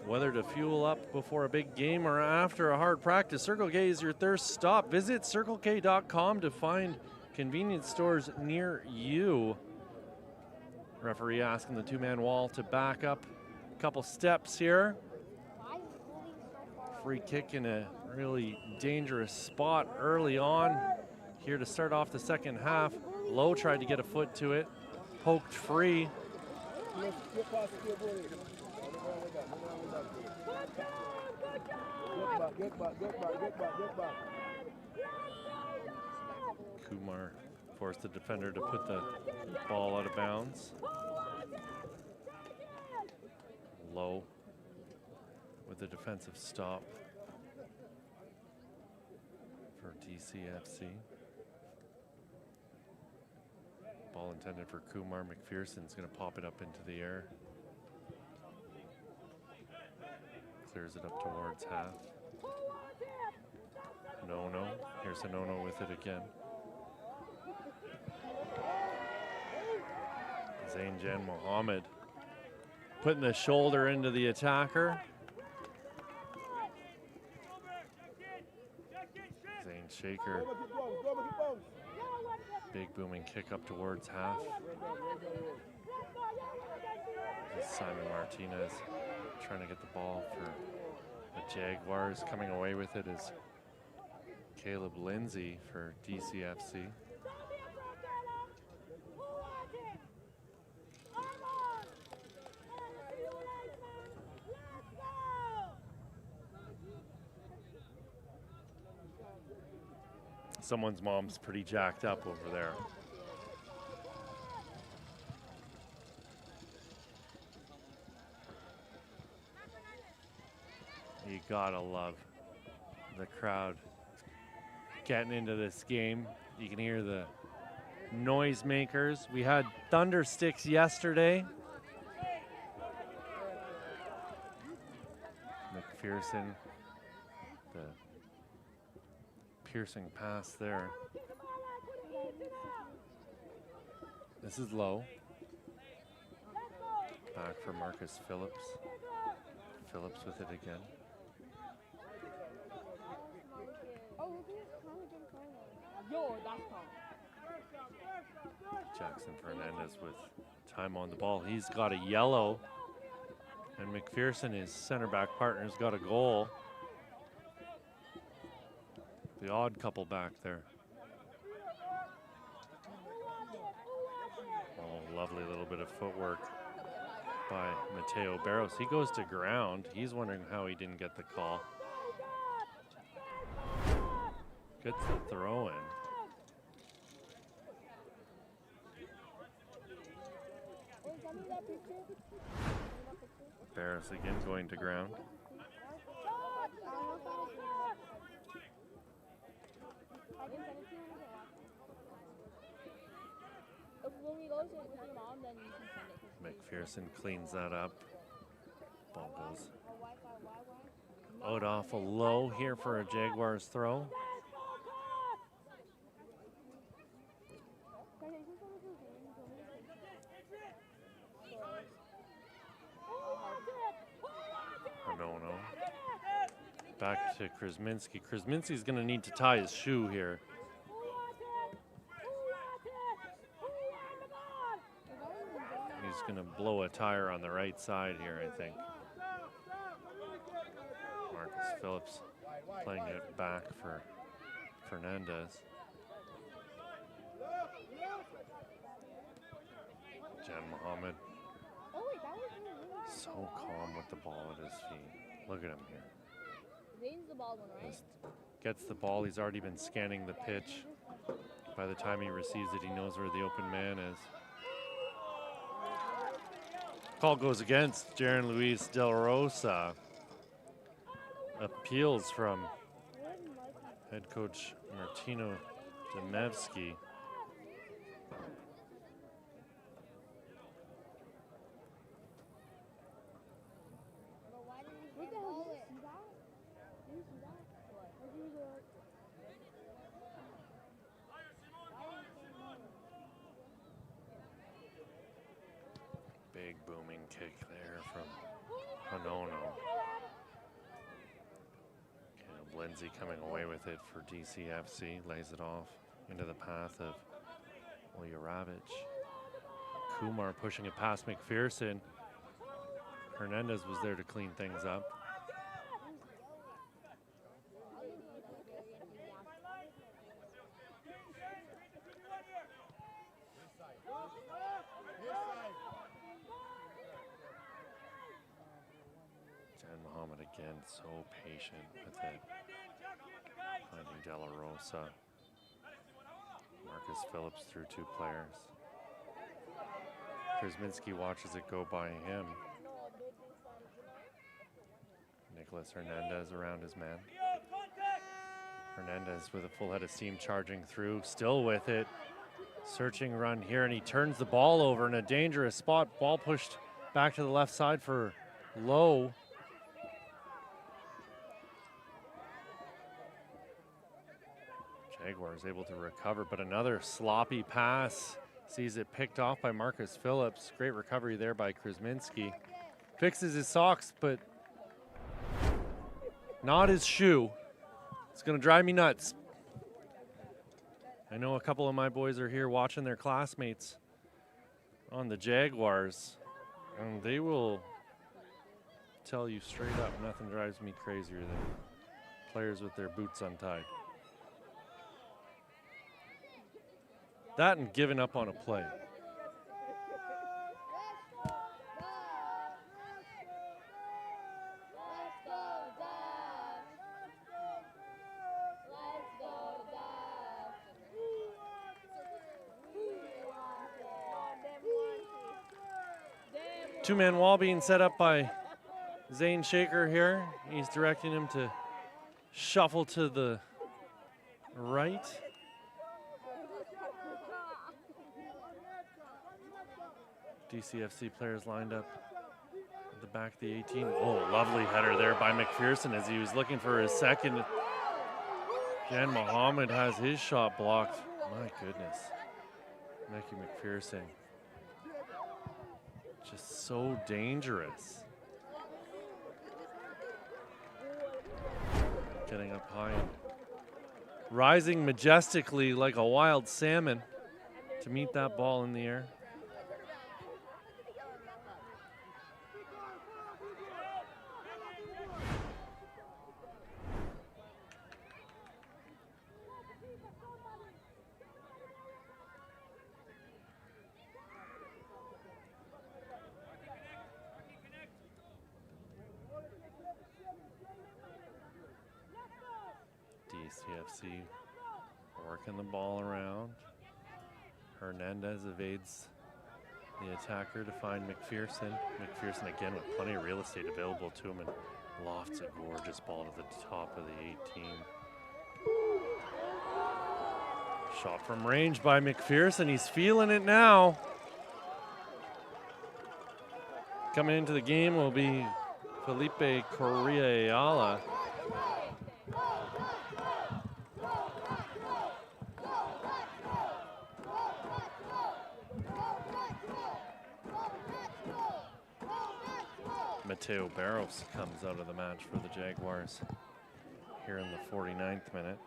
Whether to fuel up before a big game or after a hard practice, Circle K is your thirst stop. Visit CircleK.com to find convenience stores near you. Referee asking the two-man wall to back up a couple steps here. Free kick in a really dangerous spot early on. Here to start off the second half. Lowe tried to get a foot to it, poked free. Kumar forced the defender to put the ball out of bounds. Lowe with the defensive stop for DCFC. Ball intended for Kumar. McPherson's going to pop it up into the air. Clears it up towards half. Nono. Here's a Nono with it again. Zain Jan Mohammed putting the shoulder into the attacker. Zane Shaker. Big booming kick up towards half. Simon Martinez trying to get the ball for the Jaguars. Coming away with it is Caleb Lindsay for DCFC. Someone's mom's pretty jacked up over there. You gotta love the crowd getting into this game. You can hear the noisemakers. We had thunder sticks yesterday. McPherson, the piercing pass there. This is Low. Back for Marcus Phillips. Phillips with it again. Jackson Fernandez with time on the ball. He's got a yellow. And McPherson, his center back partner, has got a goal. The odd couple back there. Oh, lovely little bit of footwork by Mateo Barros. He goes to ground. He's wondering how he didn't get the call. Gets the throw in. Barros again going to ground. McPherson cleans that up. Ball goes out off a low here for a Jaguars throw. No. Back to Krasminski. Krasminski's going to need to tie his shoe here. He's going to blow a tire on the right side here, I think. Marcus Phillips playing it back for Fernandez. Jan Mohammed. So calm with the ball at his feet. Look at him here. Just gets the ball. He's already been scanning the pitch. By the time he receives it, he knows where the open man is. Call goes against Jaron Luis Del Rosa. Appeals from head coach Martino Demevsky. Big booming kick there from Hanono. Caleb Lindsay coming away with it for DCFC, lays it off into the path of Ulyaravich. Kumar pushing it past McPherson. Hernandez was there to clean things up. Jan Mohammed again, so patient with it. Finding De La Rosa. Marcus Phillips through two players. Krasminski watches it go by him. Nicholas Hernandez around his man. Hernandez with a full head of steam charging through, still with it. Searching run here, and he turns the ball over in a dangerous spot. Ball pushed back to the left side for Lowe. Jaguars able to recover, but another sloppy pass. Sees it picked off by Marcus Phillips. Great recovery there by Krasminski. Fixes his socks, but not his shoe. It's gonna drive me nuts. I know a couple of my boys are here watching their classmates on the Jaguars, and they will tell you straight up, nothing drives me crazier than players with their boots untied. That and giving up on a play. Two-man wall being set up by Zane Shaker here. He's directing him to shuffle to the right. DCFC players lined up at the back of the 18. Oh, lovely header there by McPherson as he was looking for his second. Jan Mohammed has his shot blocked. My goodness. Mackie McPherson. Just so dangerous. Getting up high and rising majestically like a wild salmon to meet that ball in the air. DCFC working the ball around. Hernandez evades the attacker to find McPherson. McPherson again with plenty of real estate available to him and lofts a gorgeous ball to the top of the 18. Shot from range by McPherson. He's feeling it now. Coming into the game will be Felipe Correa-Ayala. Mateo Barros comes out of the match for the Jaguars here in the 49th minute.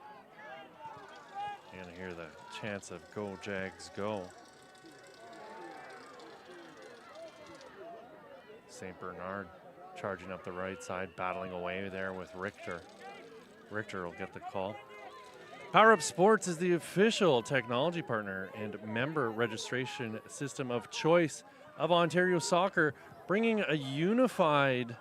You're gonna hear the chants of "Go Jags, go." St. Bernard charging up the right side, battling away there with Richter. Richter will get the call. PowerUp Sports is the official technology partner and member registration system of choice of Ontario Soccer, bringing a unified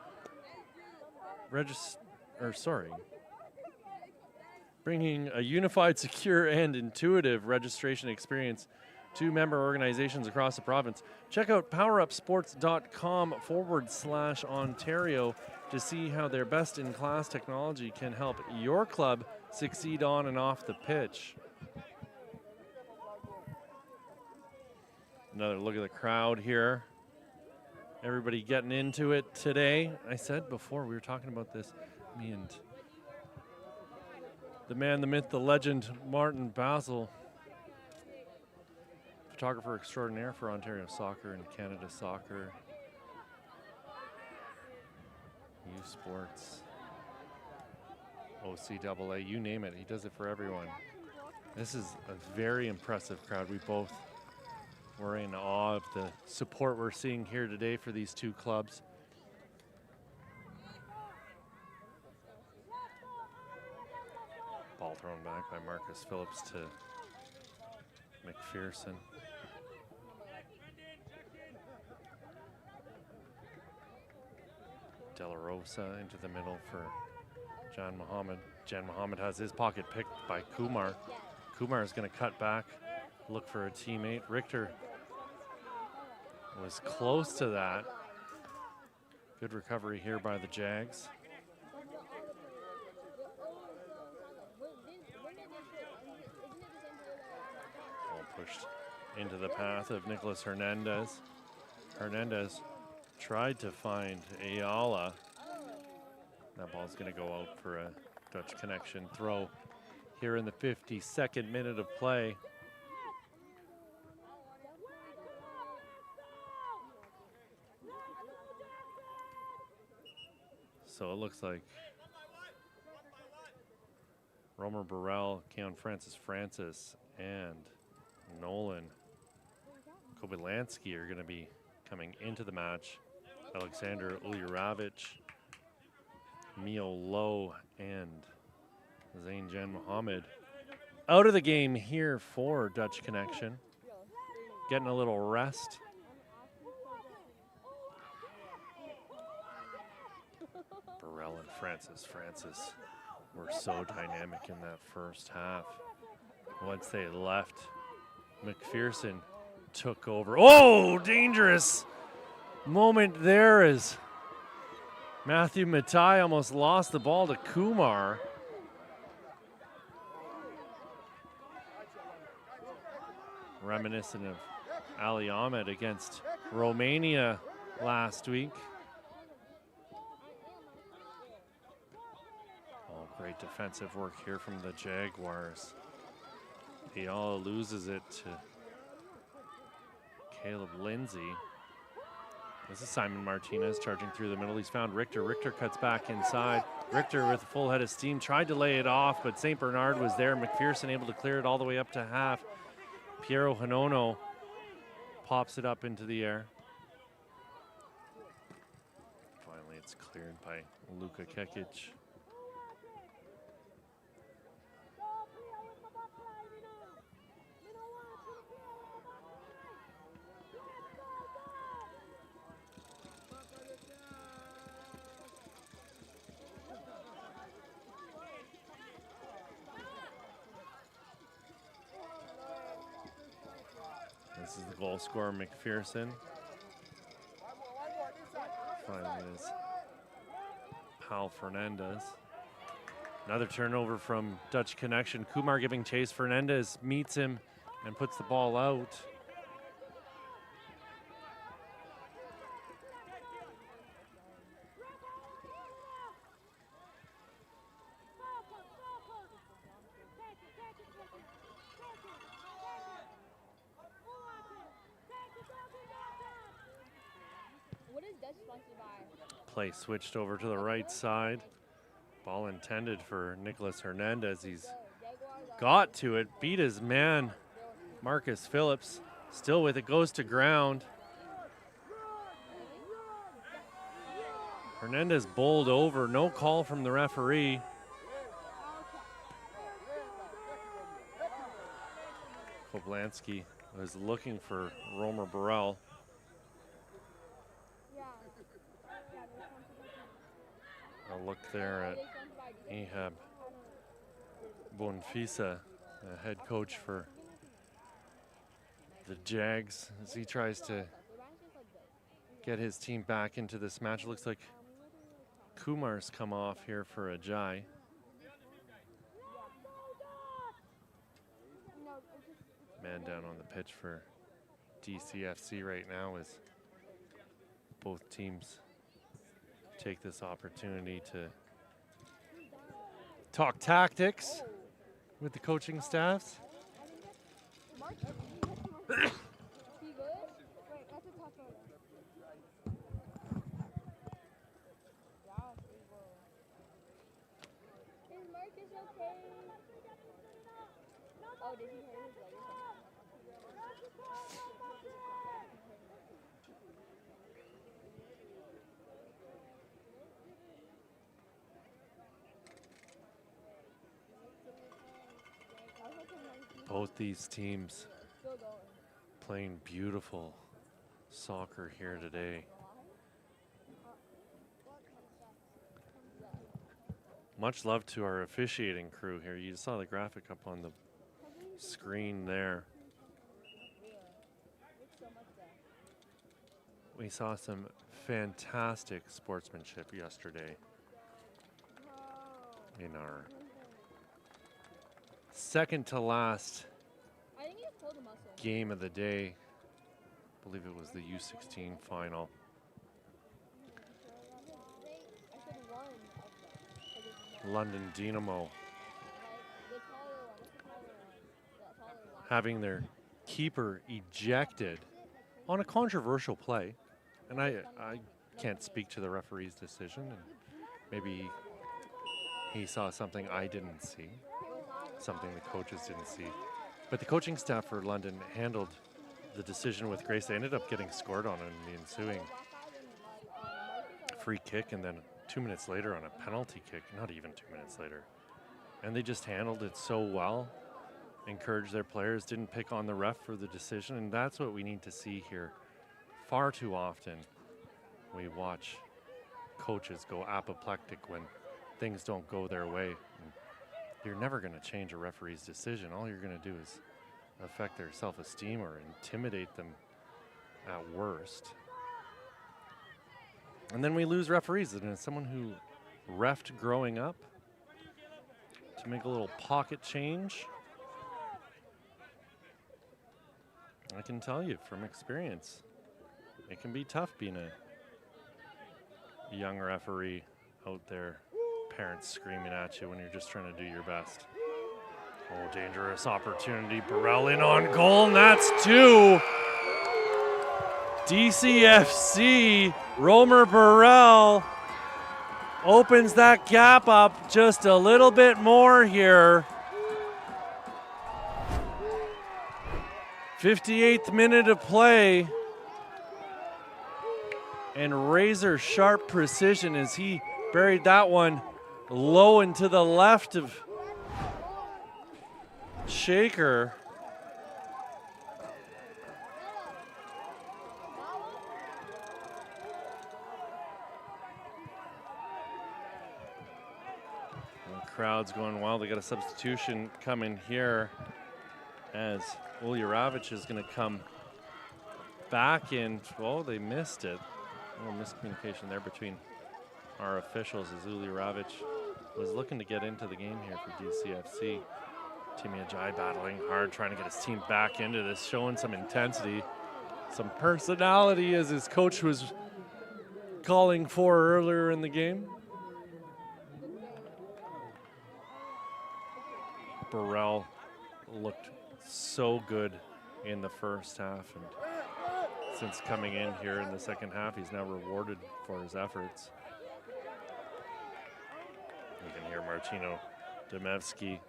secure and intuitive registration experience to member organizations across the province. Check out powerupsports.com/Ontario to see how their best-in-class technology can help your club succeed on and off the pitch. Another look at the crowd here. Everybody getting into it today. I said before, we were talking about this, me and the man, the myth, the legend, Martin Basil, photographer extraordinaire for Ontario Soccer and Canada Soccer, youth sports, OCAA, you name it, he does it for everyone. This is a very impressive crowd. We both were in awe of the support we're seeing here today for these two clubs. Ball thrown back by Marcus Phillips to McPherson. De La Rosa into the middle for Jan Mohammed. Jan Mohammed has his pocket picked by Kumar. Kumar is going to cut back, look for a teammate. Richter was close to that. Good recovery here by the Jags. Ball pushed into the path of Nicholas Hernandez. Hernandez tried to find Ayala. That ball's going to go out for a Dutch connection throw here in the 52nd minute of play. So it looks like Romer Burrell, Keon Francis, and Nolan Kobylansky are going to be coming into the match. Alexander Ulyaravich, Mio Lowe, and Zain Jan Mohammed out of the game here for Dutch Connection. Getting a little rest. Burrell and Francis were so dynamic in that first half. Once they left, McPherson took over. Oh, dangerous moment there as Matthew Matai almost lost the ball to Kumar. Reminiscent of Ali Ahmed against Romania last week. Oh, great defensive work here from the Jaguars. Ayala loses it to Caleb Lindsay. This is Simon Martinez charging through the middle. He's found Richter. Richter cuts back inside. Richter with a full head of steam tried to lay it off, but St. Bernard was there. McPherson able to clear it all the way up to half. Piero Hanono pops it up into the air. Finally, it's cleared by Luka Kekic. This is the goal scorer, McPherson. Finally is Pal Fernandez. Another turnover from Dutch Connection. Kumar giving chase. Fernandez meets him and puts the ball out. Play switched over to the right side. Ball intended for Nicholas Hernandez. He's got to it, beat his man, Marcus Phillips. Still with it, goes to ground. Hernandez bowled over, no call from the referee. Koblansky was looking for Romer Burrell. A look there at Ehab Bonfisa, the head coach for the Jags, as he tries to get his team back into this match. Looks like Kumar's come off here for Ajay. Man down on the pitch for DCFC right now as both teams take this opportunity to talk tactics with the coaching staffs. Both these teams playing beautiful soccer here today. Much love to our officiating crew here. You saw the graphic up on the screen there. We saw some fantastic sportsmanship yesterday in our second to last game of the day. I believe it was the U13 final. London Dynamo having their keeper ejected on a controversial play. And I can't speak to the referee's decision, and maybe he saw something I didn't see, something the coaches didn't see. But the coaching staff for London handled the decision with grace. They ended up getting scored on in the ensuing free kick, and then 2 minutes later on a penalty kick, not even 2 minutes later. And they just handled it so well, encouraged their players, didn't pick on the ref for the decision, and that's what we need to see here. Far too often we watch coaches go apoplectic when things don't go their way. And you're never going to change a referee's decision. All you're going to do is affect their self-esteem or intimidate them at worst. And then we lose referees. And as someone who reffed growing up, to make a little pocket change, I can tell you from experience, it can be tough being a young referee out there, parents screaming at you when you're just trying to do your best. Oh, dangerous opportunity. Burrell in on goal, and that's two. DCFC, Romer Burrell opens that gap up just a little bit more here. 58th minute of play. And razor sharp precision as he buried that one low and to the left of Shaker. And the crowd's going wild. They got a substitution coming here as Ulyaravich is going to come back in. Oh, they missed it. A little miscommunication there between our officials as Ulyaravich was looking to get into the game here for DCFC. Timmy Ajay battling hard, trying to get his team back into this, showing some intensity, some personality as his coach was calling for earlier in the game. Burrell looked so good in the first half, and since coming in here in the second half, he's now rewarded for his efforts. You can hear Martino Demevsky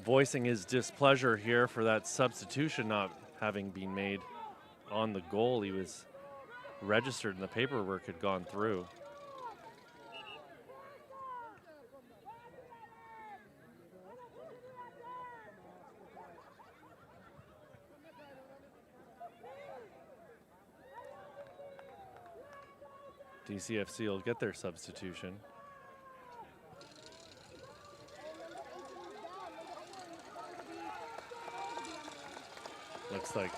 voicing his displeasure here for that substitution not having been made on the goal. He was registered and the paperwork had gone through. DCFC will get their substitution. Looks like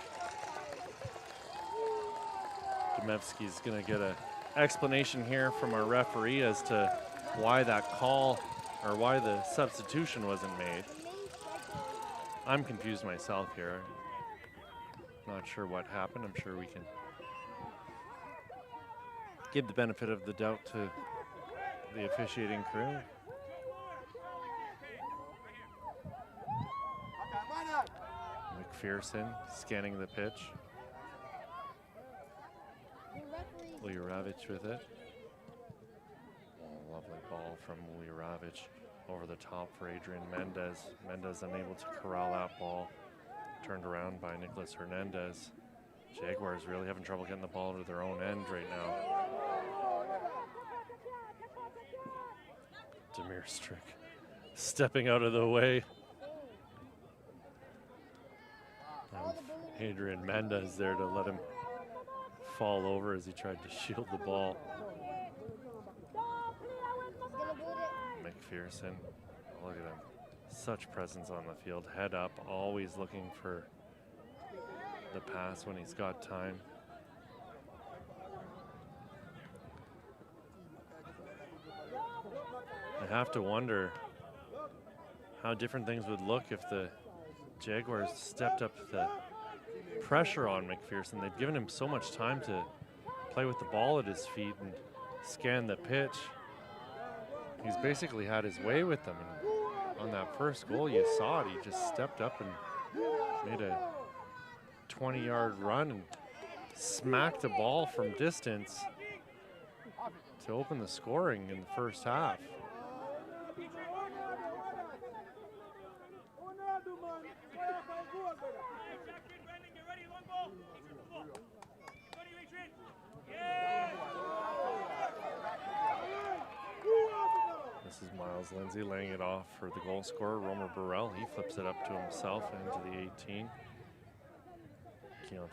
Demevsky's going to get an explanation here from our referee as to why that call or why the substitution wasn't made. I'm confused myself here. Not sure what happened. I'm sure we can give the benefit of the doubt to the officiating crew. McPherson scanning the pitch. Ujaravich with it. Oh, lovely ball from Ujaravich over the top for Adrian Mendez. Mendez unable to corral that ball. Turned around by Nicholas Hernandez. Jaguars really having trouble getting the ball to their own end right now. Demir Strick stepping out of the way. Adrian Mendez there to let him fall over as he tried to shield the ball. McPherson, look at him. Such presence on the field. Head up, always looking for the pass when he's got time. I have to wonder how different things would look if the Jaguars stepped up the pressure on McPherson. They've given him so much time to play with the ball at his feet and scan the pitch. He's basically had his way with them. And on that first goal, you saw it. He just stepped up and made a 20-yard run and smacked the ball from distance to open the scoring in the first half. This is Miles Lindsay laying it off for the goal scorer, Romer Burrell. He flips it up to himself into the 18. Keelan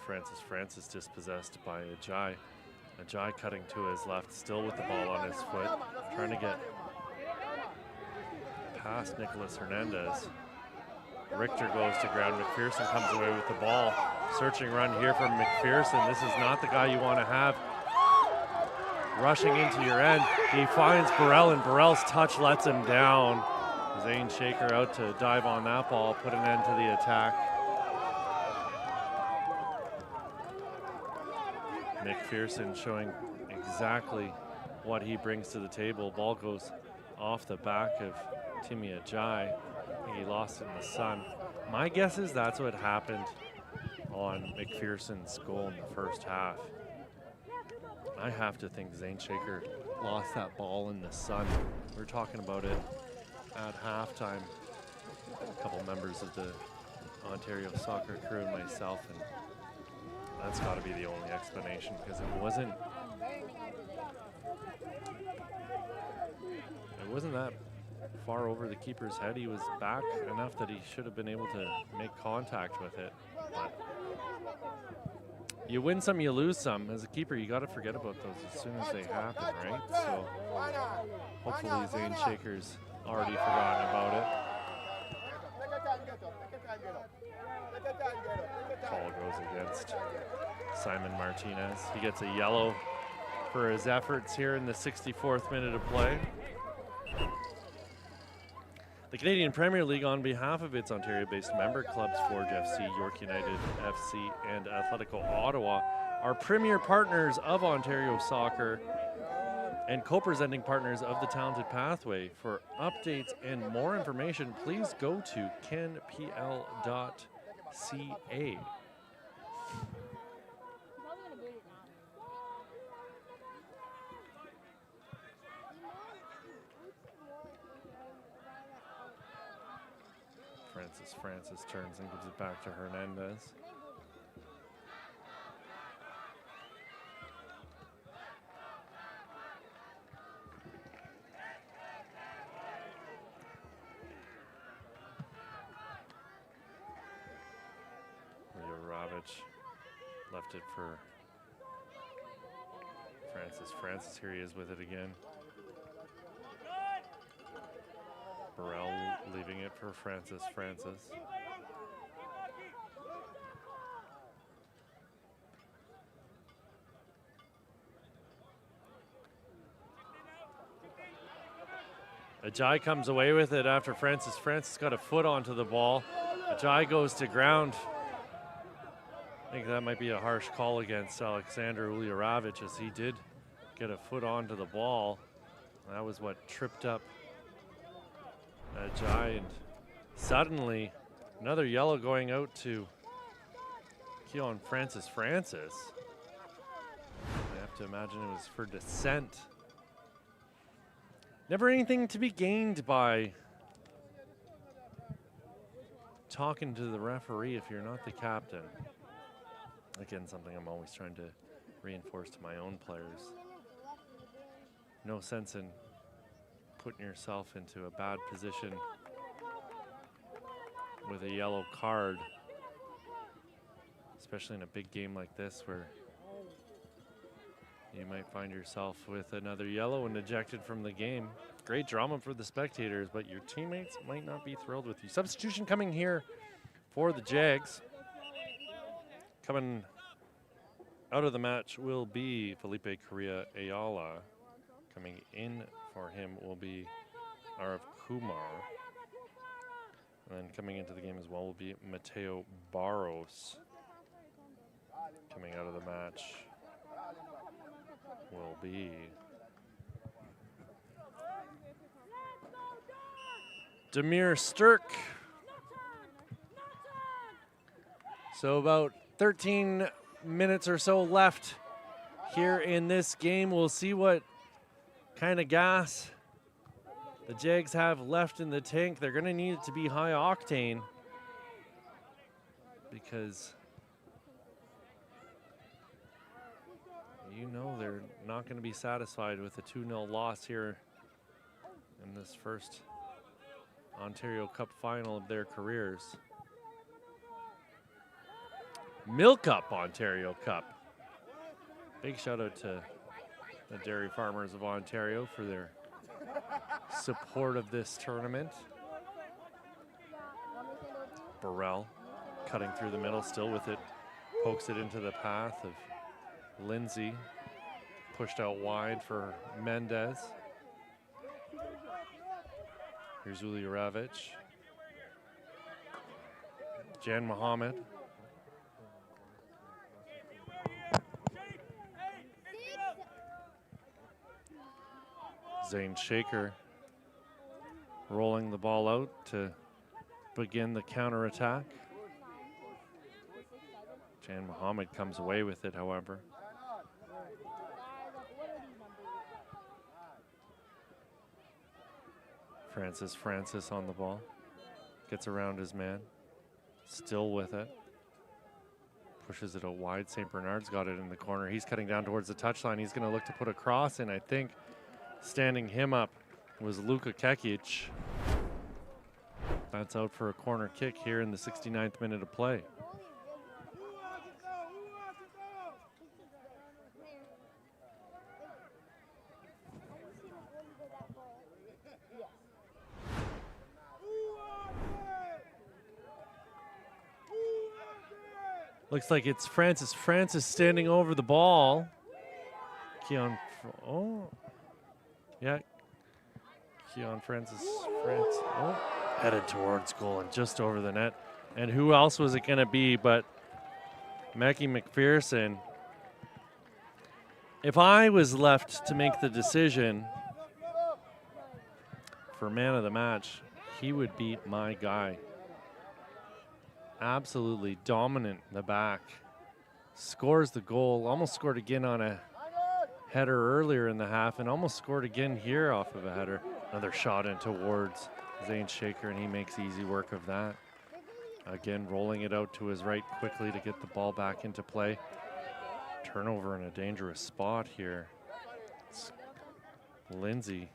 Francis dispossessed by Ajay. Ajay cutting to his left, still with the ball on his foot, trying to get past Nicholas Hernandez. Richter goes to ground. McPherson comes away with the ball. Searching run here from McPherson. This is not the guy you want to have rushing into your end. He finds Burrell, and Burrell's touch lets him down. Zane Shaker out to dive on that ball, put an end to the attack. McPherson showing exactly what he brings to the table. Ball goes off the back of Timmy Ajay. He lost it in the sun. My guess is that's what happened on McPherson's goal in the first half. I have to think Zane Shaker lost that ball in the sun. We were talking about it at halftime. A couple members of the Ontario soccer crew and myself, and that's got to be the only explanation, because it wasn't that far over the keeper's head. He was back enough that he should have been able to make contact with it. But you win some, you lose some. As a keeper, you got to forget about those as soon as they happen, right? So hopefully Zane Shaker's already forgotten about it. Call goes against Simon Martinez. He gets a yellow for his efforts here in the 64th minute of play. The Canadian Premier League, on behalf of its Ontario-based member clubs, Forge FC, York United FC, and Atletico Ottawa, are premier partners of Ontario soccer and co-presenting partners of the Talented Pathway. For updates and more information, please go to canpl.ca. Francis turns and gives it back to Hernandez. Ujaravich left it for Francis, here he is with it again. Burrell leaving it for Francis. Ajay comes away with it after Francis. Francis got a foot onto the ball. Ajay goes to ground. I think that might be a harsh call against Alexander Ulyaravich, as he did get a foot onto the ball. That was what tripped up Ajay, and suddenly another yellow going out to Keon Francis. I have to imagine it was for dissent. Never anything to be gained by talking to the referee if you're not the captain. Again, something I'm always trying to reinforce to my own players. No sense in putting yourself into a bad position with a yellow card, especially in a big game like this where you might find yourself with another yellow and ejected from the game. Great drama for the spectators, but your teammates might not be thrilled with you. Substitution coming here for the Jags. Coming out of the match will be Felipe Correa Ayala. Coming in for him will be Arav Kumar. And then coming into the game as well will be Mateo Barros. Coming out of the match will be Demir Sturk. So about 13 minutes or so left here in this game. We'll see what kind of gas the Jags have left in the tank. They're going to need it to be high octane because you know they're not going to be satisfied with a 2-0 loss here in this first Ontario Cup final of their careers. MilkUP Ontario Cup. Big shout out to the Dairy Farmers of Ontario for their support of this tournament. Burrell cutting through the middle, still with it, pokes it into the path of Lindsay, pushed out wide for Mendez. Here's Ulyaravich. Jan Mohammed. Zane Shaker rolling the ball out to begin the counterattack. Jan Mohammed comes away with it, however. Francis on the ball. Gets around his man. Still with it. Pushes it out wide. St. Bernard's got it in the corner. He's cutting down towards the touchline. He's going to look to put a cross in. I think standing him up was Luka Kekic. That's out for a corner kick here in the 69th minute of play. Looks like it's Francis standing over the ball. Keon, yeah. Keon Francis, headed towards goal and just over the net. And who else was it going to be but Mackie McPherson? If I was left to make the decision for man of the match, he would be my guy. Absolutely dominant in the back. Scores the goal, almost scored again on a header earlier in the half and almost scored again here off of a header. Another shot in towards Zane Shaker, and he makes easy work of that. Again, rolling it out to his right quickly to get the ball back into play. Turnover in a dangerous spot here. It's Lindsay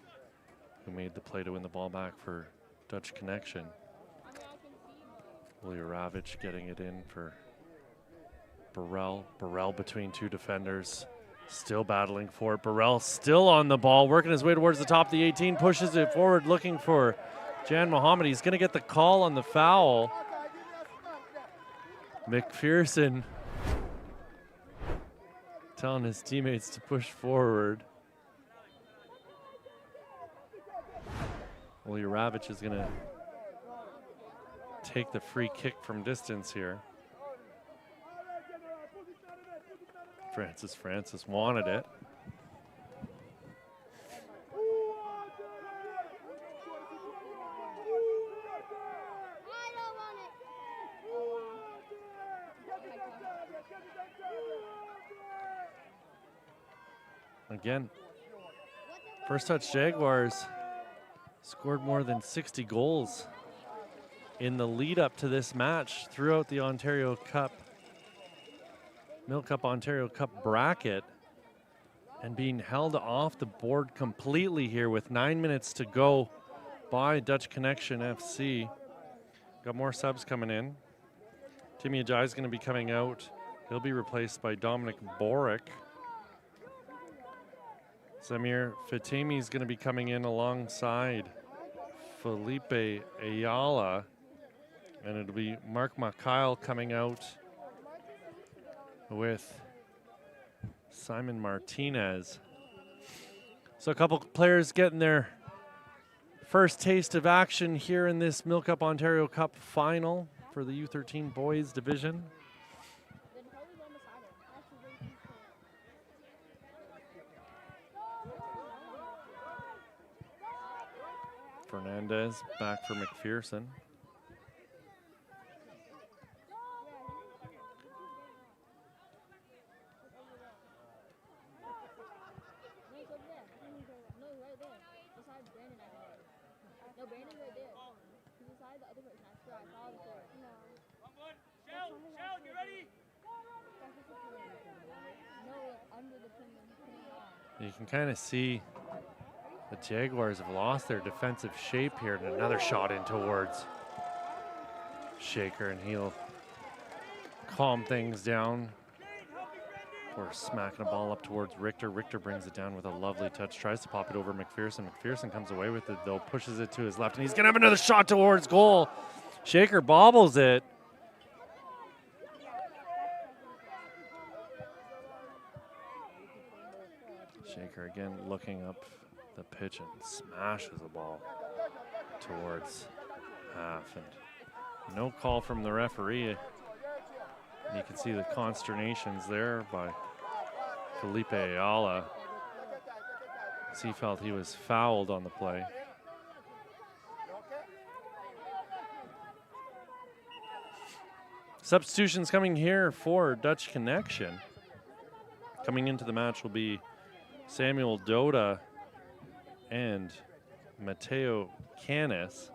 who made the play to win the ball back for Dutch Connection. Ulyaravich getting it in for Burrell. Burrell between two defenders. Still battling for it. Burrell still on the ball, working his way towards the top of the 18, pushes it forward, looking for Jan Mohammed. He's going to get the call on the foul. McPherson telling his teammates to push forward. Well, Ravitch is going to take the free kick from distance here. Francis wanted it. Again, first touch Jaguars scored more than 60 goals in the lead up to this match throughout the Ontario Cup, MilkUP Ontario Cup bracket, and being held off the board completely here with 9 minutes to go by Dutch Connection FC. Got more subs coming in. Timmy Ajay is going to be coming out. He'll be replaced by Dominic Boric. Samir Fatimi is going to be coming in alongside Felipe Ayala. And it'll be Mark Mikhail coming out with Simon Martinez. So a couple players getting their first taste of action here in this MilkUP Ontario Cup final for the U13 boys division. Fernandez back for McPherson. You can kind of see the Jaguars have lost their defensive shape here, and another shot in towards Shaker, and he'll calm things down. Or smacking a ball up towards Richter. Richter brings it down with a lovely touch, tries to pop it over McPherson. McPherson comes away with it though, pushes it to his left, and he's gonna have another shot towards goal. Shaker bobbles it. Shaker again looking up the pitch and smashes the ball towards half, and no call from the referee. You can see the consternations there by Felipe Ayala, as he felt he was fouled on the play. Substitutions coming here for Dutch Connection. Coming into the match will be Samuel Doda and Mateo Canis.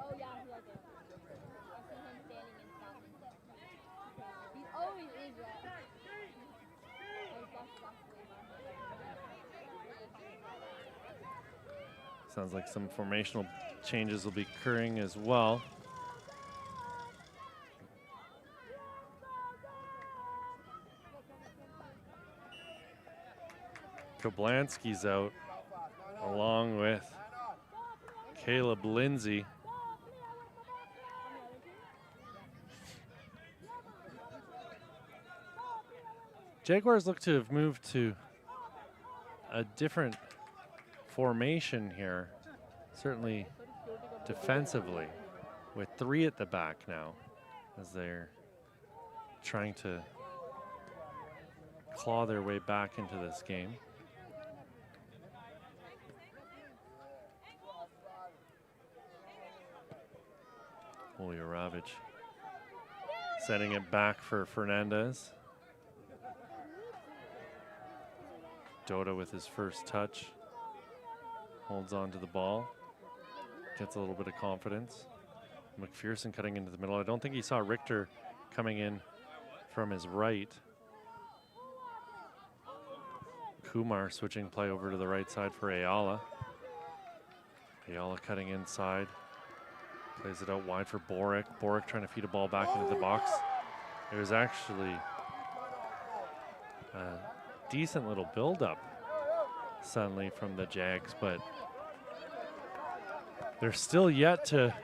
Sounds like some formational changes will be occurring as well. Koblanski's out, along with Caleb Lindsay. Jaguars look to have moved to a different formation here, certainly defensively, with three at the back now, as they're trying to claw their way back into this game. Ravitch setting it back for Fernandez. Doda with his first touch. Holds on to the ball. Gets a little bit of confidence. McPherson cutting into the middle. I don't think he saw Richter coming in from his right. Kumar switching play over to the right side for Ayala. Ayala cutting inside. Plays it out wide for Boric. Boric trying to feed a ball back into the box. It was actually decent little build-up suddenly from the Jags, but they're still yet to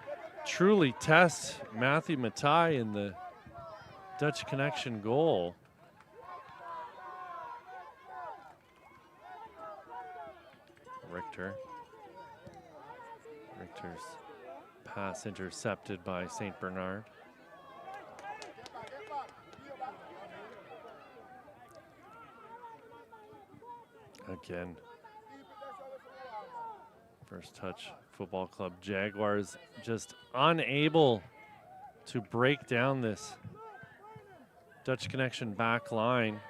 truly test Matthew Matai in the Dutch Connection goal. Richter's pass intercepted by St. Bernard. Again, First Touch Football Club Jaguars just unable to break down this Dutch Connection back line.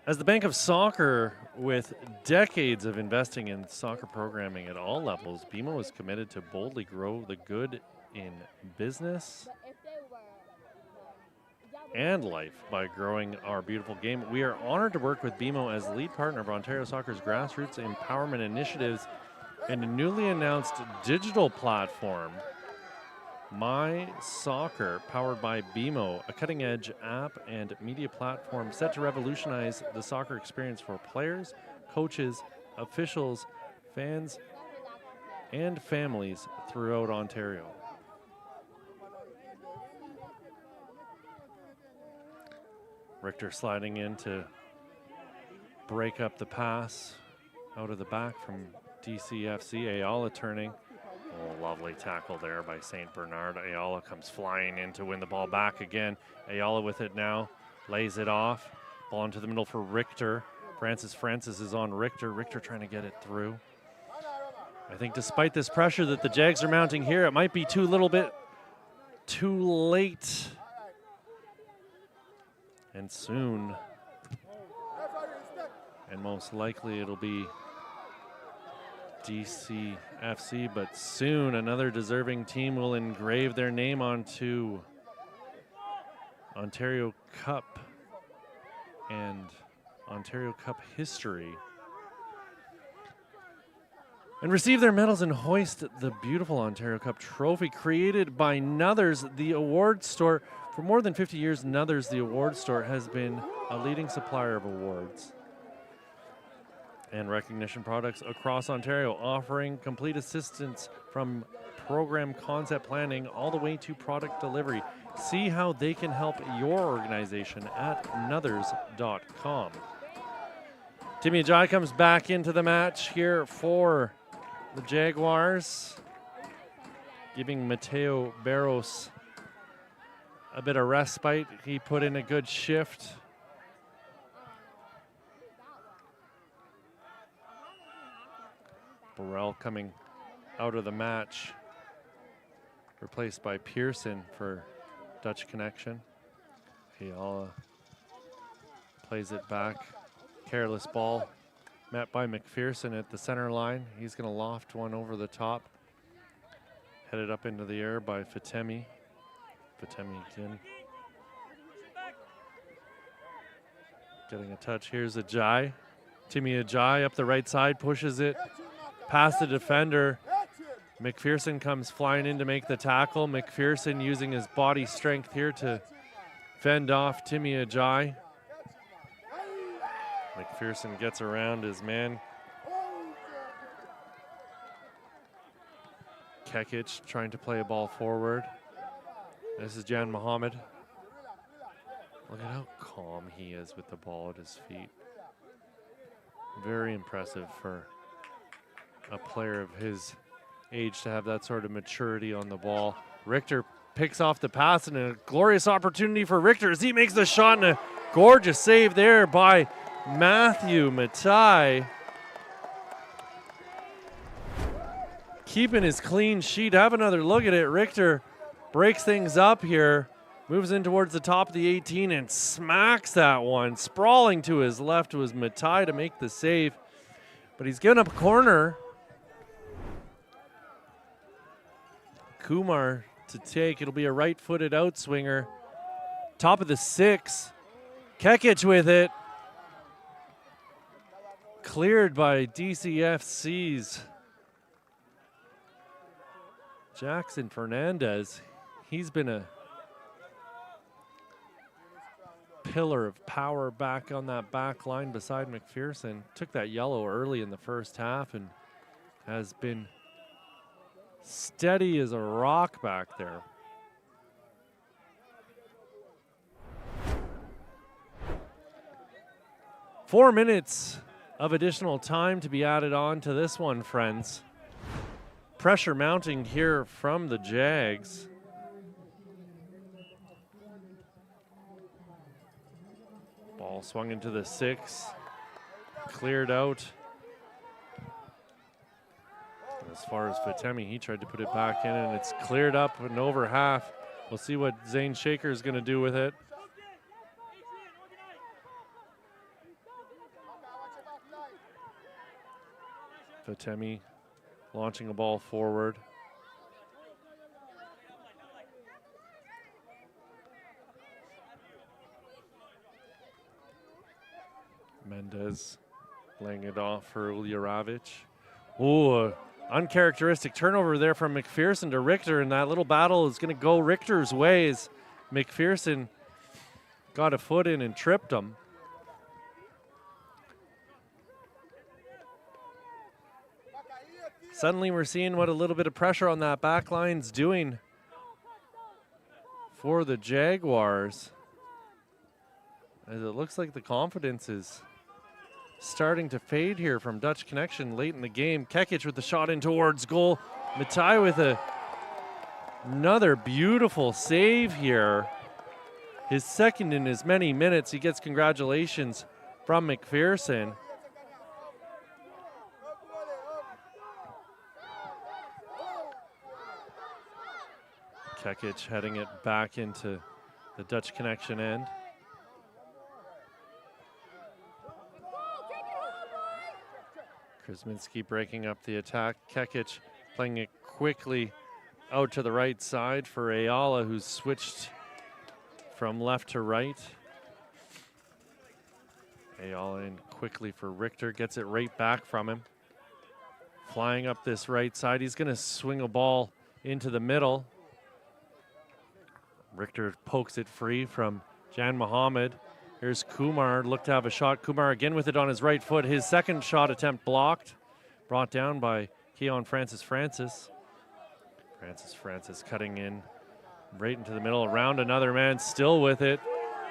As the Bank of Soccer, with decades of investing in soccer programming at all levels, BMO is committed to boldly grow the good in business and life by growing our beautiful game. We are honored to work with BMO as lead partner of Ontario Soccer's grassroots empowerment initiatives and a newly announced digital platform, My Soccer, powered by BMO, a cutting-edge app and media platform set to revolutionize the soccer experience for players, coaches, officials, fans, and families throughout Ontario. Richter sliding in to break up the pass out of the back from DCFC. Ayala turning. Oh, lovely tackle there by St. Bernard. Ayala comes flying in to win the ball back again. Ayala with it now, lays it off. Ball into the middle for Richter. Francis is on Richter. Richter trying to get it through. I think despite this pressure that the Jags are mounting here, it might be little bit too late. And soon, and most likely it'll be DCFC, but soon another deserving team will engrave their name onto Ontario Cup and Ontario Cup history and receive their medals and hoist the beautiful Ontario Cup trophy created by Nuthers, the award store. For more than 50 years, Nuthers, the award store, has been a leading supplier of awards and recognition products across Ontario, offering complete assistance from program concept planning all the way to product delivery. See how they can help your organization at nuthers.com. Timmy Ajayi comes back into the match here for the Jaguars, giving Mateo Barros a bit of respite. He put in a good shift. Burrell coming out of the match, replaced by Pearson for Dutch Connection. Ayala plays it back. Careless ball met by McPherson at the center line. He's going to loft one over the top. Headed up into the air by Fatemi. Fatemi again. Getting a touch. Here's Ajayi. Timmy Ajayi up the right side, pushes it past the defender. McPherson comes flying in to make the tackle. McPherson using his body strength here to fend off Timmy Ajayi. McPherson gets around his man. Kekic trying to play a ball forward. This is Jan Mohammed. Look at how calm he is with the ball at his feet. Very impressive for a player of his age to have that sort of maturity on the ball. Richter picks off the pass, and a glorious opportunity for Richter as he makes the shot, and a gorgeous save there by Matthew Matai. Keeping his clean sheet. Have another look at it. Richter breaks things up here, moves in towards the top of the 18 and smacks that one. Sprawling to his left was Matai to make the save, but he's given up a corner. Kumar to take. It'll be a right-footed outswinger. Top of the 6. Kekic with it. Cleared by DCFC's Jackson Fernandez. He's been a pillar of power back on that back line beside McPherson. Took that yellow early in the first half and has been steady as a rock back there. Four minutes of additional time to be added on to this one, friends. Pressure mounting here from the Jags. Ball swung into the 6. Cleared out. As far as Fatemi, he tried to put it back in, and it's cleared up and over half. We'll see what Zane Shaker is going to do with it. Fatemi launching a ball forward. Mendez laying it off for Uljarovic. Ooh, uncharacteristic turnover there from McPherson to Richter, and that little battle is going to go Richter's ways. McPherson got a foot in and tripped him. Suddenly we're seeing what a little bit of pressure on that back line's doing for the Jaguars, as it looks like the confidence is starting to fade here from Dutch Connection late in the game. Kekic with the shot in towards goal. Matai with another beautiful save here. His second in as many minutes. He gets congratulations from McPherson. Kekic heading it back into the Dutch Connection end. Krasminski breaking up the attack. Kekic playing it quickly out to the right side for Ayala, who's switched from left to right. Ayala in quickly for Richter, gets it right back from him. Flying up this right side, he's going to swing a ball into the middle. Richter pokes it free from Jan Mohammed. Here's Kumar, looked to have a shot. Kumar again with it on his right foot. His second shot attempt blocked. Brought down by Keon Francis. Francis cutting in right into the middle. Around another man, still with it.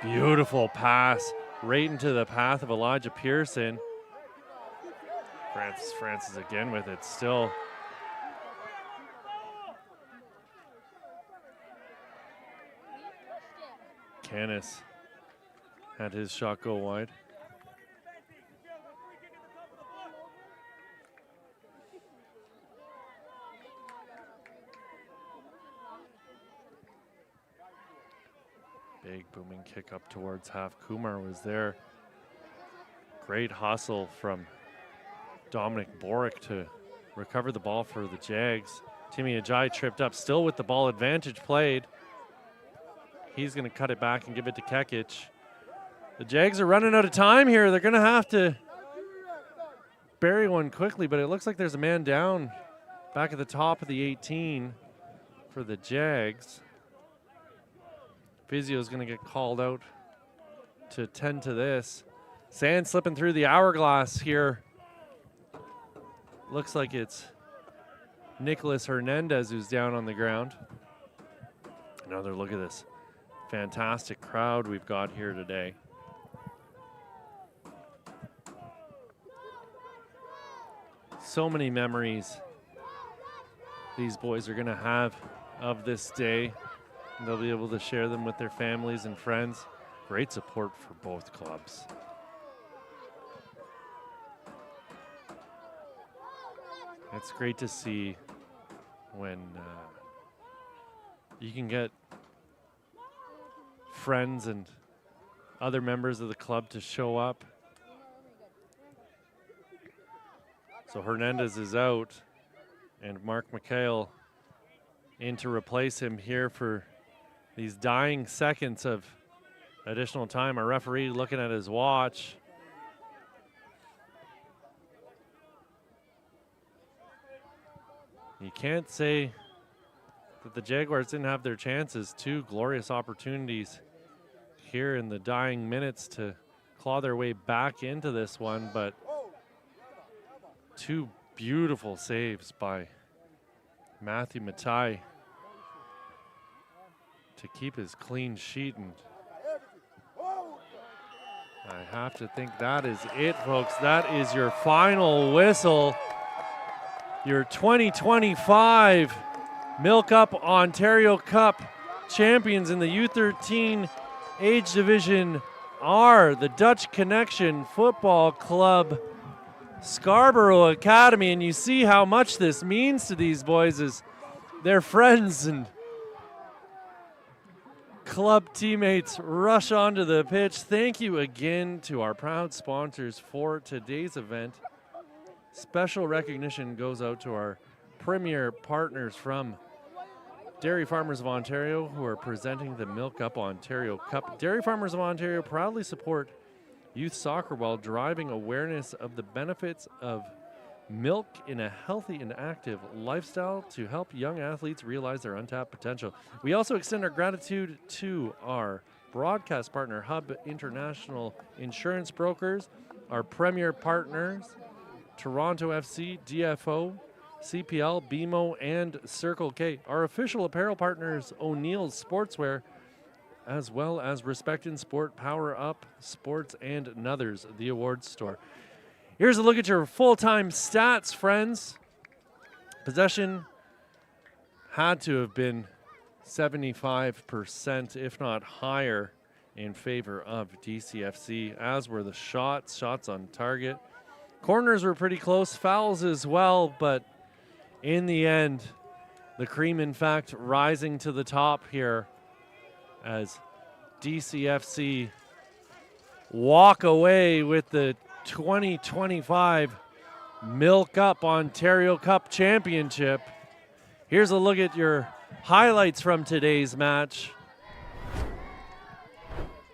Beautiful pass right into the path of Elijah Pearson. Francis again with it still. Canis had his shot go wide. Big booming kick up towards half. Kumar was there. Great hustle from Dominic Boric to recover the ball for the Jags. Timmy Ajay tripped up, still with the ball, advantage played. He's going to cut it back and give it to Kekic. The Jags are running out of time here. They're going to have to bury one quickly, but it looks like there's a man down back at the top of the 18 for the Jags. Physio's going to get called out to attend to this. Sand slipping through the hourglass here. Looks like it's Nicholas Hernandez who's down on the ground. Another look at this fantastic crowd we've got here today. So many memories these boys are going to have of this day. And they'll be able to share them with their families and friends. Great support for both clubs. It's great to see when you can get friends and other members of the club to show up. So Hernandez is out, and Mark McHale in to replace him here for these dying seconds of additional time. Our referee looking at his watch. You can't say that the Jaguars didn't have their chances. Two glorious opportunities here in the dying minutes to claw their way back into this one, but two beautiful saves by Matthew Matai to keep his clean sheet, and I have to think that is it, folks. That is your final whistle. Your 2025 MilkUP Ontario Cup champions in the U13 age division are the Dutch Connection Football Club Scarborough Academy, and you see how much this means to these boys as their friends and club teammates rush onto the pitch. Thank you again to our proud sponsors for today's event. Special recognition goes out to our premier partners from Dairy Farmers of Ontario, who are presenting the MilkUP Ontario Cup. Dairy Farmers of Ontario proudly support youth soccer while driving awareness of the benefits of milk in a healthy and active lifestyle to help young athletes realize their untapped potential. We also extend our gratitude to our broadcast partner, Hub International Insurance Brokers, our premier partners, Toronto FC, DFO, CPL, BMO, and Circle K. Our official apparel partners, O'Neill's Sportswear, as well as Respect in Sport, Power Up Sports, and Nuthers, the awards store. Here's a look at your full-time stats, friends. Possession had to have been 75%, if not higher, in favor of DCFC, as were the shots on target. Corners were pretty close, fouls as well, but in the end, the cream, in fact, rising to the top here as DCFC walk away with the 2025 MilkUP Ontario Cup Championship. Here's a look at your highlights from today's match.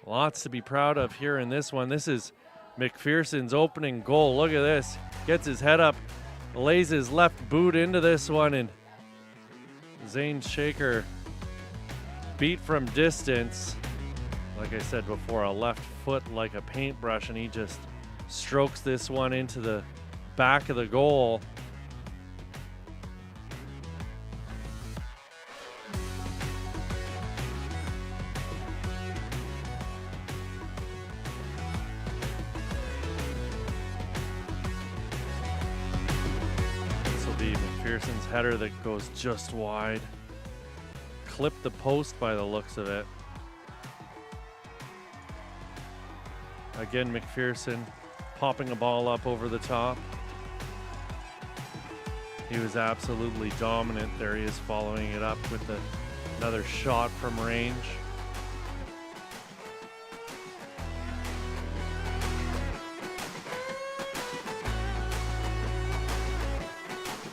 Lots to be proud of here in this one. This is McPherson's opening goal. Look at this. Gets his head up, lays his left boot into this one, and Zane Shaker beat from distance. Like I said before, a left foot like a paintbrush, and he just strokes this one into the back of the goal. This will be McPherson's header that goes just wide. Clipped the post by the looks of it. Again, McPherson popping a ball up over the top. He was absolutely dominant. There he is following it up with another shot from range.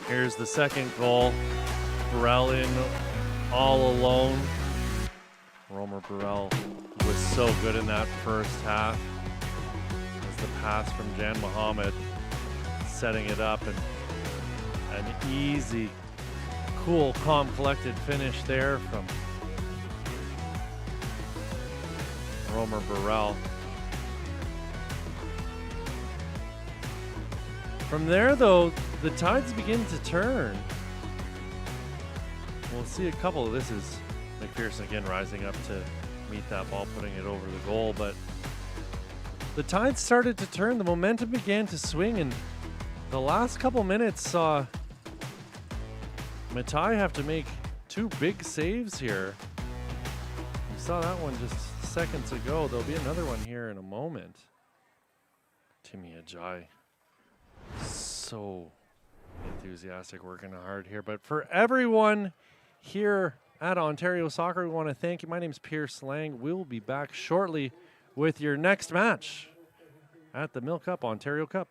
Here's the second goal. Burrell in all alone. Romer Burrell was so good in that first half. The pass from Jan Mohammed setting it up, and an easy, cool, calm, collected finish there from Romer Burrell. From there, though, the tides begin to turn. We'll see a couple of this is McPherson again rising up to meet that ball, putting it over the goal, but the tide started to turn. The momentum began to swing, and the last couple minutes saw Matai have to make two big saves here. We saw that one just seconds ago. There'll be another one here in a moment. Timmy Ajay, so enthusiastic, working hard here. But for everyone here at Ontario Soccer, we want to thank you. My name's Pierce Lang. We will be back shortly with your next match at the MilkUP Ontario Cup.